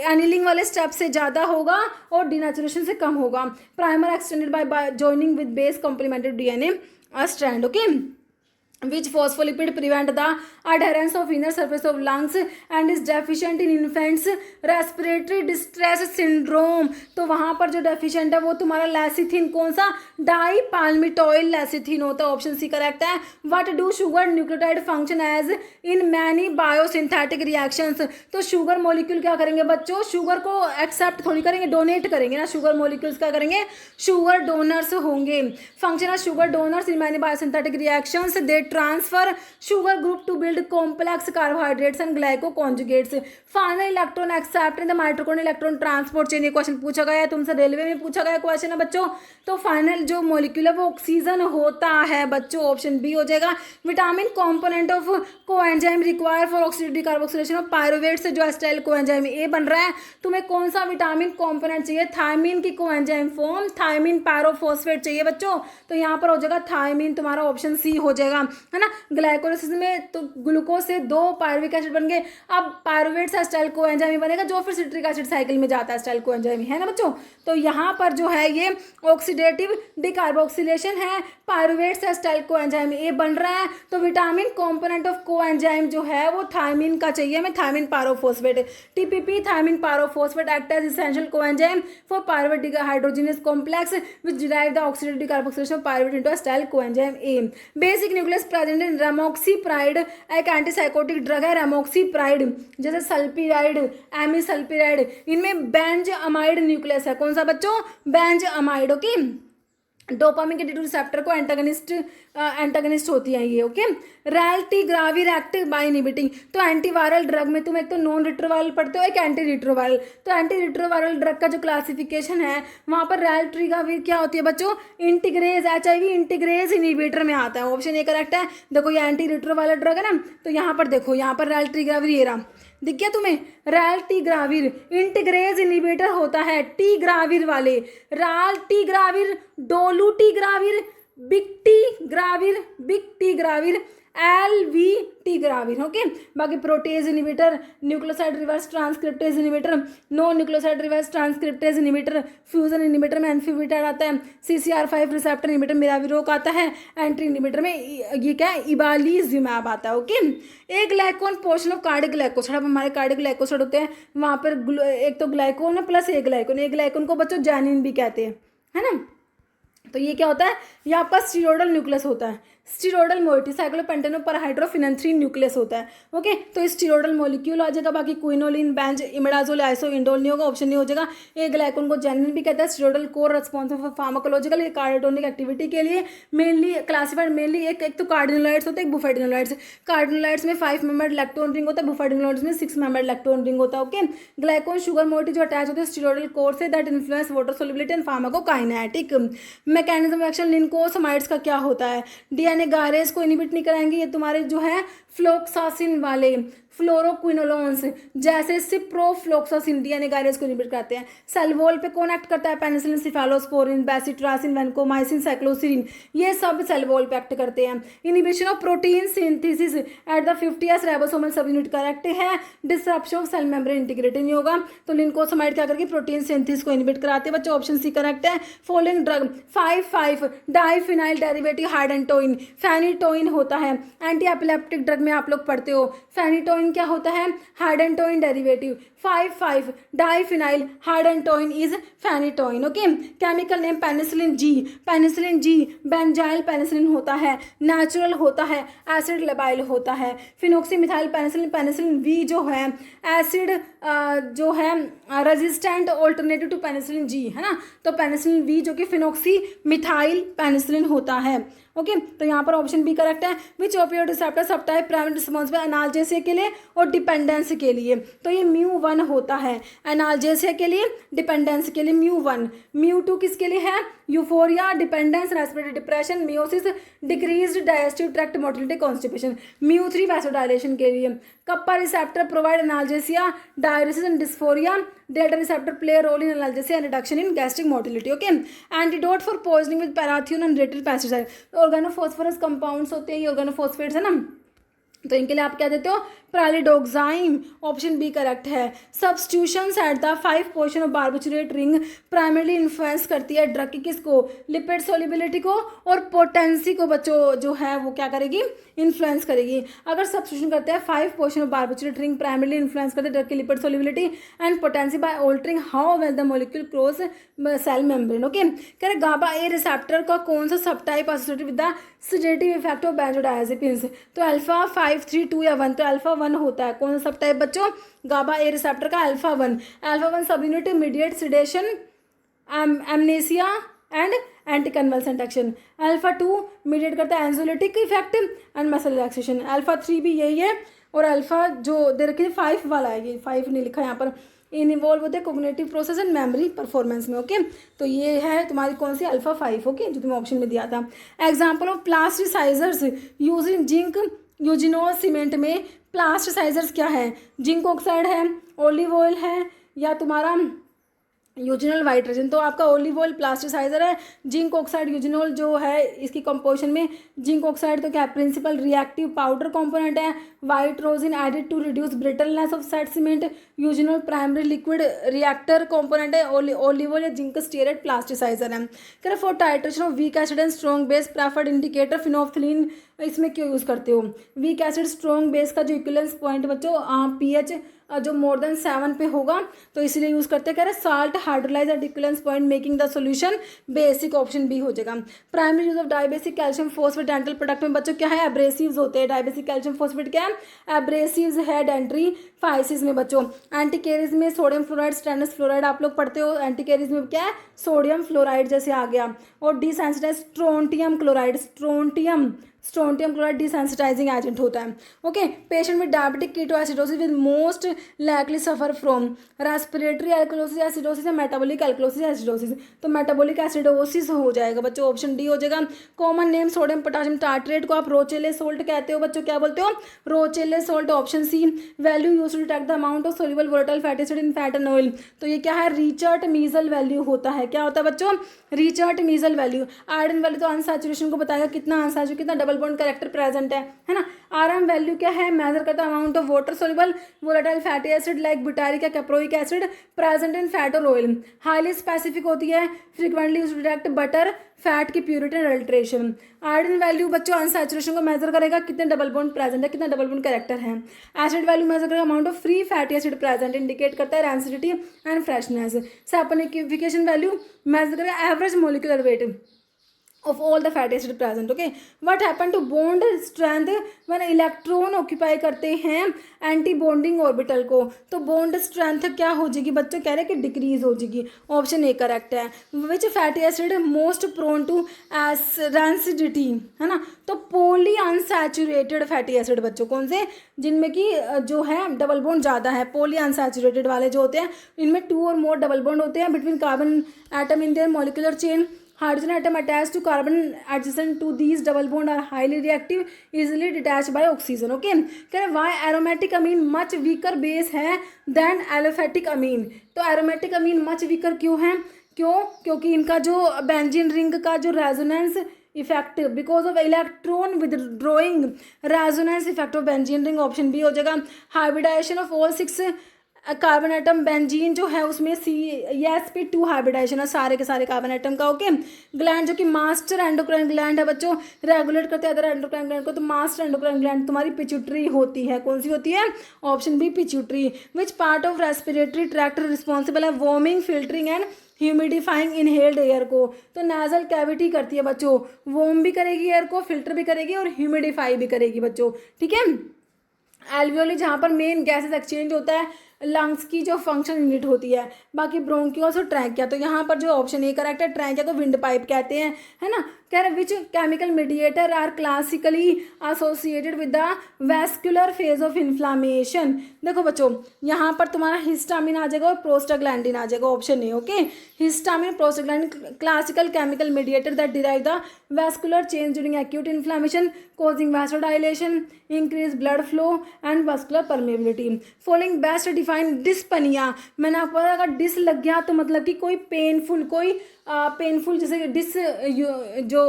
एनिलिंग वाले स्टेप से ज़्यादा होगा और डिनेचुरेशन से कम होगा। Primer extended by joining with base complimented DNA strand. Okay, which phospholipid prevent the adherence of inner surface of lungs and is deficient in infants respiratory distress syndrome। तो वहाँ पर जो डेफिशिएंट है वो तुम्हारा लेसिथिन, कौन सा? डाईपाल्मिटोइल लेसिथिन होता है। ऑप्शन सी करेक्ट है। What do sugar nucleotide function as in many biosynthetic reactions. तो शुगर मॉलिक्यूल क्या करेंगे बच्चों? शुगर को एक्सेप्ट थोड़ी करेंगे, डोनेट करेंगे ना। शुगर मॉलिक्यूल्स क्या करेंगे? शुगर डोनर्स होंगे। Function of sugar donors in many biosynthetic reactions, they transfer sugar group to build complex carbohydrates and glyco conjugates. Final electron accept in the mitochondrial electron transport chain. ये क्वेश्चन पूछा गया है तुमसे, रेलवे में पूछा गया क्वेश्चन है बच्चों। तो फाइनल जो मॉलिक्यूल है वो ऑक्सीजन होता है बच्चों। ऑप्शन बी हो जाएगा। Vitamin component of coenzyme require for oxidative decarboxylation of pyruvate से जो एसिटाइल कोएंजाइम ए बन रहा है, तुम्हें कौन सा विटामिन कॉम्पोनेंट चाहिए? थायमिन की कोएंजाइम फॉर्म, थायमिन पायरोफॉस्फेट चाहिए बच्चों। तो यहाँ पर हो जाएगा थायमिन, तुम्हारा ऑप्शन सी हो जाएगा, है ना। ग्लाइकोलाइसिस में तो ग्लूकोज से 2 पायरुविक एसिड बन गए। अब पायरुवेट से एसिटाइल कोएंजाइम बनेगा जो फिर सिट्रिक एसिड साइकिल में जाता है एसिटाइल कोएंजाइम, है ना बच्चों। तो यहाँ पर जो है ये ऑक्सीडेटिव डिकार्बोक्सिलेशन है, पायरुवेट से एसिटाइल कोएंजाइम ए बन रहा है। तो विटामिन कंपोनेंट ऑफ कोएंजाइम जो है वो थायमिन का चाहिए हमें, thiamine pyrophosphate. TPP thiamine pyrophosphate act as essential coenzyme for pyruvate dehydrogenase complex which derive the oxidative decarboxylation of pyruvate into acetyl coenzyme A. Basic nucleus present in remoxipride, एक एंटीसाइकोटिक ड्रग है रेमोक्सीप्राइड, जैसे सल्पिराइड, एमिसल्पिराइड, इनमें बेंज अमाइड न्यूक्लियस है। कौन सा बच्चों? Benz amide. ओके, डोपामिन के डी2 रिसेप्टर को एंटागनिस्ट होती है ये। Okay, raltegravir act by inhibiting. तो एंटीवायरल ड्रग में तुम एक तो नॉन रिट्रोवायरल पढ़ते हो, एक एंटी रिट्रोवायरल। तो एंटी रिट्रोवायरल ड्रग का जो क्लासिफिकेशन है वहाँ पर रैल्टिग्राविर क्या होती है बच्चों? इंटीग्रेज, HIV इंटीग्रेज इनहिबिटर में आता है। ऑप्शन ए करेक्ट है। देखो ये एंटी रिट्रोवायरल ड्रग है ना, तो यहाँ पर देखो, यहाँ पर रैल्टिग्राविर ये रहा, दिख गया तुम्हें? रैल्टिग्राविर इंटीग्रेज इनहिबिटर होता है टीग्राविर वाले। Raltegravir, dolutegravir, bictegravir, elvitegravir. Okay, बाकी protease inhibitor, nucleoside reverse transcriptase inhibitor, non nucleoside reverse transcriptase inhibitor, fusion inhibitor में एन्फीविटाइड आता है, CCR5 रिसेप्टर इनहिबिटर मिराविरोक आता है, एंट्री इनहिबिटर में ये क्या है? इबालीजुमैब आता है। ओके, एक ग्लाइकोन पोर्शन ऑफ कार्डिक ग्लाइकोसाइड, अब हमारे कार्डिक ग्लाइकोसाइड होते हैं वहाँ पर एक तो ग्लाइकोन है प्लस एक ग्लाइकोन को बच्चों जैनिन भी कहते हैं, है ना। तो ये क्या होता है? ये आपका स्टीरोडल न्यूक्लियस होता है। स्टीरोडल मोइटी साइक्लोपेंटेनो पर हाइड्रोफिनेंथ्रीन न्यूक्लियस होता है। ओके, तो इस स्टीरोडल मॉलिक्यूल आ जाएगा, बाकी quinoline, Benz, imidazole, iso, indole नहीं होगा, ऑप्शन नहीं हो जाएगा। ए ग्लाइकोन को जेनिन भी कहता है। Steroidal core responsible for pharmacological cardiotonic activity के लिए मेनली क्लासिफाइड मेनली एक तो कार्डिनोलाइट्स होते हैं, एक बुफेडिनोलाइट्स। कार्डिनोलाइट्स में 5 मेंबर्ड लैक्टोन रिंग होता है, बुफेडिनोलाइट्स में 6 मेंबर्ड लैक्टोन रिंग होता है। ओके, ग्लाइकोन शुगर मोइटी जो अटैच होते हैं स्टीरोडल कोर से that influence water solubility and pharmacokinetic mechanism action. Lincosamides का क्या होता है, डीएनए गायरेज को इनहिबिट नहीं कराएंगे, ये तुम्हारे जो है फ्लोक्सासिन वाले फ्लोरोक्विनोलोन्स जैसे सिप्रोफ्लोक्सासिन डीएनए गायरेज को इनहिबिट करते हैं। सेल वॉल पे कौन एक्ट करता है, penicillin, cephalosporin, bacitracin, vancomycin, cycloserine, ये सब सेल वॉल पे एक्ट करते हैं। Inhibition of protein synthesis at the 50s ribosomal subunit correct है। Disruption of cell membrane integrated नहीं होगा, तो लिनकोसमाइड क्या करके प्रोटीन सिंथेसिस को इनहिबिट कराते हैं बच्चों, ऑप्शन सी करेक्ट है। Following drug 5,5 diphenyl derivative hydantoin phenytoin होता है। एंटी एपिलेप्टिक ड्रग में आप लोग पढ़ते हो फेनिटोइन क्या होता है, hydantoin derivative. 5,5 diphenyl hydantoin is phenytoin. Okay, chemical name penicillin G, penicillin G benzyl penicillin होता है, नेचुरल होता है, एसिड लेबाइल होता है। फिनोक्सीमिथाइल पेनिसिलिन, पेनिसिलिन वी जो है एसिड जो है resistant alternative to penicillin G है ना, तो पेनिसिलिन वी जो कि फिनोक्सीमिथाइल पेनिसिलिन होता है। ओके, तो यहाँ पर ऑप्शन बी करेक्ट है। विच ओपियोइड रिसेप्टर सब टाइप प्राइमरी रिस्पॉन्सिबल एनाल्जेसिया के लिए और डिपेंडेंस के लिए, तो ये μ1 होता है एनाल्जेसिया के लिए, डिपेंडेंस के लिए μ1। μ2 किसके लिए है, euphoria, dependence, respiratory depression, miosis, decreased digestive tract motility, constipation. μ3 vasodilation के लिए। Kappa receptor provide analgesia, diuresis and dysphoria. Delta receptor play role in analgesia and reduction in gastric motility. Okay, antidote for poisoning with parathion and related pesticide, organophosphorus compounds होते हैं, ये ऑर्गेनोफॉस्फेट्स है ना, तो इनके लिए आप क्या देते हो, प्रालिडोक्साइम, ऑप्शन बी करेक्ट है। Substitutions at the 5 portion of barbiturate ring primarily influence करती है ड्रग की किसको, लिपिड सोलिबिलिटी को और पोटेंसी को बच्चों जो है वो क्या करेगी, इन्फ्लुएंस करेगी। अगर सब्स्टिट्यूशन करते हैं 5 portion of barbiturate ring primarily influence करते हैं ड्रग की lipid solubility and potency by altering how well the molecule cross cell membrane. Okay, कह रहे गाबा ए रिसेप्टर का कौन सा subtype associated with the sedative effect of benzodiazepines, तो अल्फा 5, 3, 2 या 1, तो अल्फा 1 होता है। कौन सा सब टाइप बच्चों, गाबा ए रिसेप्टर का alpha 1। Alpha 1 subunit mediate sedation, amnesia and anticonvulsant action. Alpha 2 mediate करता है anxiolytic effect and muscle relaxation. Alpha 3 भी यही है, और अल्फा जो दे रखी है 5 वाला है, ये 5 नहीं लिखा यहाँ पर, इन्वॉल्व होते हैं cognitive process and memory performance में। ओके, तो ये है तुम्हारी कौन सी, अल्फा 5। ओके, जो तुम्हें ऑप्शन में दिया था। Example of plasticisers using zinc eugenol cement में प्लास्टिसाइजर्स क्या है, जिंक ऑक्साइड है, ऑलिव ऑयल है, या तुम्हारा यूजिनोल वाइट्रोजन। तो आपका ऑलिव ऑयल प्लास्टिसाइजर है, जिंक ऑक्साइड यूजिनोल जो है इसकी कंपोजिशन में जिंक ऑक्साइड तो क्या प्रिंसिपल रिएक्टिव पाउडर कंपोनेंट है, वाइट्रोजन added to reduce brittleness of set cement, eugenol primary liquid reactor component है, ऑलिव ऑयल या जिंक स्टीरेट प्लास्टिसाइजर है। कह for titration of weak acid and strong base preferred indicator phenolphthalein, इसमें क्यों यूज़ करते हो, वीक एसिड स्ट्रॉन्ग बेस का जो इक्विवेलेंस पॉइंट बच्चों pH जो मोर देन 7 पे होगा, तो इसलिए यूज़ करते हैं। कह रहे salt hydrolyze at equivalence point making the solution basic, option B हो जाएगा। Primary use of dibasic calcium phosphate dental product में बच्चों क्या है, एब्रेसिव्स होते हैं। डाइबेसिक कैल्शियम फॉस्फेट क्या है, एब्रेसिव्स है डेंट्रीफाइसिस में बच्चों। एंटीकेरीज में सोडियम फ्लोराइड, स्टेनस फ्लोराइड आप लोग पढ़ते हो, एंटीकेरीज में क्या है, सोडियम फ्लोराइड जैसे आ गया। और desensitise strontium chloride, strontium chloride desensitising agent होता है। Okay, patient with diabetic ketoacidosis with most likely suffer from respiratory alkalosis acidosis या मेटाबॉलिक एल्कलोसिस एसिडोसिस, तो मेटाबॉलिक एसिडोसिस हो जाएगा बच्चों, ऑप्शन डी हो जाएगा। Common name sodium potassium tartrate को आप रोचेले सोल्ट कहते हो बच्चों, क्या बोलते हो, Rochelle salt, option C. Value use to detect the amount of soluble volatile fatty acid in fat and oil, तो ये क्या है, रिचर्ड मीजल वैल्यू होता है। क्या होता है बच्चों, रिचर्ड मीजल वैल्यू। आयरन वैल्यू तो अनसैचुरेशन को बताएगा, कितना अनसैचुरेशन, कितना डबल बॉन्ड कैरेक्टर प्रेजेंट है ना। आरएम वैल्यू क्या है, मेजर करता है amount of water soluble volatile fatty acid like butyric या caproic acid present in fat और ऑयल। हाईली स्पेसिफिक होती है, frequently used to detect butter fat की purity and adulteration. Iron value बच्चों अनसैचुरेशन को मेजर करेगा, कितने डबल बॉन्ड प्रेजेंट है, कितना डबल बॉन्ड कैरेक्टर है। एसिड वैल्यू मेजर करेगा amount of free fatty acid present, indicate करता है rancidity and freshness. Saponification value measure करेगा average molecular weight, of all the fatty acid present. Okay, what happen to bond strength when electron occupy करते हैं एंटी बॉन्डिंग ऑर्बिटल को, तो बॉन्ड स्ट्रेंथ क्या हो जाएगी बच्चों, कह रहे हैं कि डिक्रीज हो जाएगी। ऑप्शन ए करेक्ट है। Which fatty acid most prone to rancidity, है ना, तो पोली अनसैचुरेटेड फैटी एसिड बच्चों कौन से, जिनमें कि जो है डबल बॉन्ड ज़्यादा है। पोली अनसैचुरेटेड वाले जो होते हैं इनमें 2 और मोर डबल बॉन्ड होते हैं between carbon atom in their molecular chain. Hydrogen atom attached to carbon adjacent to these double bond are highly reactive, easily detached by oxygen. Okay, कह रहे why aromatic amine much weaker base है than aliphatic amine, तो aromatic amine much weaker क्यों है, क्योंकि इनका जो बेंजीन रिंग का जो resonance effect because of electron withdrawing resonance effect of benzene ring, option B हो जाएगा। Hybridization of all 6 carbon atom benzene जो है उसमें sp2 हाइब्रिडाइजेशन है सारे के सारे कार्बन एटम का। ओके, ग्लैंड जो कि मास्टर एंडोक्राइन ग्लैंड है बच्चों, रेगुलेट करते हैं अदर एंडोक्राइन ग्लैंड को, तो मास्टर एंडोक्राइन ग्लैंड तुम्हारी पिट्यूटरी होती है। कौन सी होती है, option B pituitary. Which part of respiratory tract responsible है warming filtering and humidifying inhaled air को, तो नेजल कैविटी करती है बच्चों, वार्म भी करेगी एयर को, फिल्टर भी करेगी और ह्यूमिडिफाई भी करेगी बच्चों। ठीक है, एल्वियोली जहाँ पर मेन गैसेस एक्सचेंज होता है, लंग्स की जो फंक्शन यूनिट होती है, बाकी ब्रोंकियोल्स और ट्रैकिया, तो यहाँ पर जो ऑप्शन ए करेक्ट है, ट्रैकिया को विंड पाइप कहते हैं, है ना। कह रहे which chemical mediator are classically associated with the vascular phase of inflammation. देखो बच्चों यहाँ पर तुम्हारा हिस्टामिन आ जाएगा और प्रोस्टाग्लैंडिन आ जाएगा, option A. Okay, histamine prostaglandin classical chemical mediator that derive the vascular change during acute inflammation causing vasodilation, increase blood flow and vascular permeability. Following best define dyspnoea, मैंने आपको बताया अगर डिस लग गया तो मतलब कि कोई पेनफुल जैसे डिस जो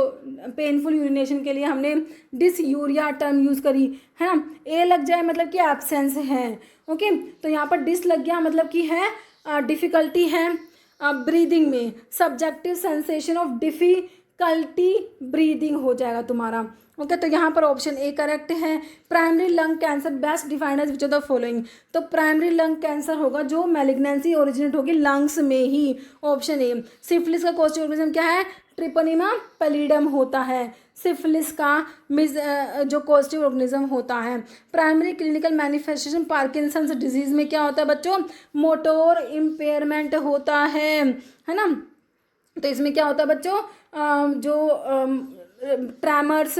पेनफुल यूरिनेशन के लिए हमने डिस यूरिया टर्म यूज़ करी है ना, ए लग जाए मतलब कि एब्सेंस है। ओके, तो यहाँ पर डिस लग गया मतलब कि है डिफ़िकल्टी है ब्रीदिंग में, subjective sensation of difficulty breathing हो जाएगा तुम्हारा। ओके, तो यहाँ पर ऑप्शन ए करेक्ट है। Primary lung cancer best defined as which of the following, तो प्राइमरी लंग कैंसर होगा जो मैलिग्नेंसी ओरिजिनेट होगी लंग्स में ही, ऑप्शन ए। सिफिलिस का कॉस्टिक ऑर्गेनिज्म क्या है, ट्रिपोनिमा पैलिडम होता है सिफिलिस का जो कॉस्टिक ऑर्गेनिज्म होता है। Primary clinical manifestation Parkinson's disease में क्या होता है बच्चों, मोटोर इम्पेयरमेंट होता है ना। तो इसमें क्या होता है बच्चों, जो tremors,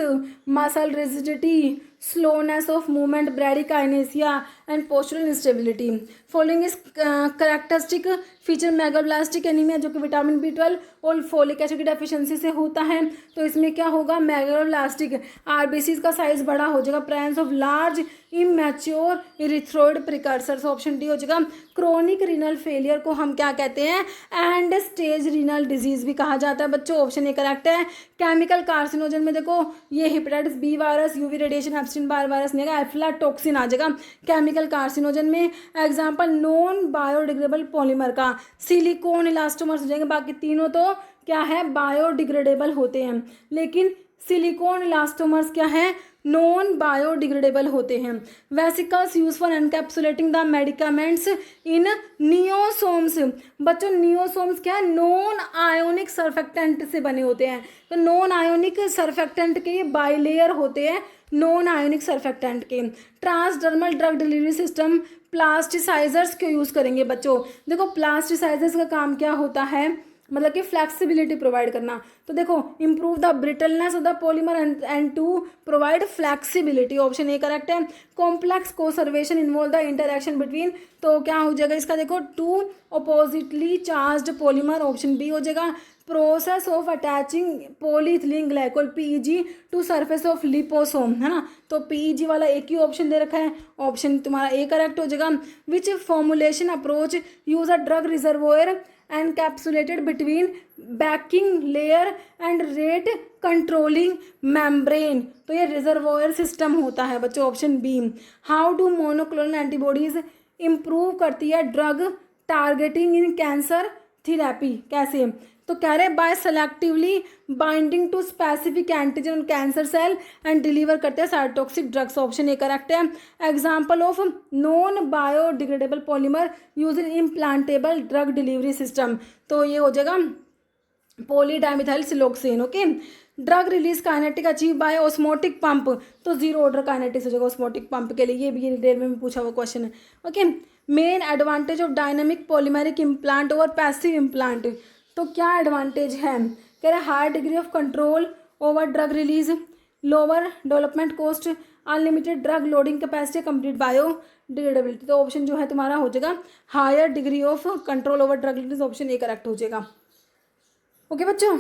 muscle rigidity, slowness of movement, bradykinesia and postural instability. Following is characteristic feature megaloblastic anaemia जो कि विटामिन B12 और फोलिक एसिड की डेफिशिएंसी से होता है, तो इसमें क्या होगा, मेगाब्लास्टिक आरबीसी का साइज बड़ा हो जाएगा, presence of large immature erythroid precursors, option D हो जाएगा। क्रोनिक रीनल फेलियर को हम क्या कहते हैं, एंड स्टेज रीनल डिजीज भी कहा जाता है बच्चों, ऑप्शन ए करेक्ट है। केमिकल कार्सिनोजन में देखो ये hepatitis B virus, UV radiation, Epstein Barr virus नहीं आएगा, एफ्लाटॉक्सिन आ जाएगा केमिकल कार्सिनोजन में। एग्जाम्पल नॉन बायोडिग्रेडेबल पॉलीमर का सिलिकॉन इलास्टोमर्स हो जाएंगे, बाकी तीनों तो क्या है बायोडिग्रेडेबल होते हैं, लेकिन सिलिकॉन इलास्टोमर्स क्या है, नॉन बायोडिग्रेडेबल होते हैं। Vesicles use for encapsulating the medicaments in niosomes, बच्चों नियोसोम्स क्या है, नॉन आयोनिक सर्फेक्टेंट से बने होते हैं, तो नॉन आयोनिक सर्फेक्टेंट के ये बाइलेयर होते हैं नॉन आयोनिक सर्फेक्टेंट के। Transdermal drug delivery system plasticisers क्यों यूज़ करेंगे बच्चों, देखो प्लास्टिसाइजर्स का काम क्या होता है, मतलब कि फ्लेक्सिबिलिटी प्रोवाइड करना, तो देखो improve the brittleness of the polymer and to provide flexibility, option A correct है। Complex coacervation involve the interaction between, तो क्या हो जाएगा इसका, देखो two oppositely charged polymer, option B हो जाएगा। Process of attaching polyethylene glycol PEG to surface of liposome, है ना, तो पीईजी वाला एक ही ऑप्शन दे रखा है, ऑप्शन तुम्हारा ए करेक्ट हो जाएगा। Which formulation approach use a drug reservoir encapsulated between backing layer and rate controlling membrane, तो ये रिजर्वोयर सिस्टम होता है बच्चों, option B. How do monoclonal antibodies improve करती है drug targeting in cancer therapy, कैसे, तो कह रहे by selectively binding to specific antigen on cancer cell and deliver करते हैं cytotoxic drugs, option A correct है। Example of non biodegradable polymer use in implantable drug delivery system, तो ये हो जाएगा polydimethylsiloxane. Okay, drug release kinetic achieve by osmotic pump, तो जीरो ऑर्डर काइनेटिक्स हो जाएगा ऑस्मोटिक पंप के लिए, ये भी रेलवे में पूछा हुआ क्वेश्चन है। Okay, main advantage of dynamic polymeric implant over passive implant, तो क्या एडवांटेज है, कह रहे high degree of control over drug release, lower development cost, unlimited drug loading capacity, complete biodegradability. तो ऑप्शन जो है तुम्हारा हो जाएगा higher degree of control over drug release, option A correct हो जाएगा। ओके बच्चों।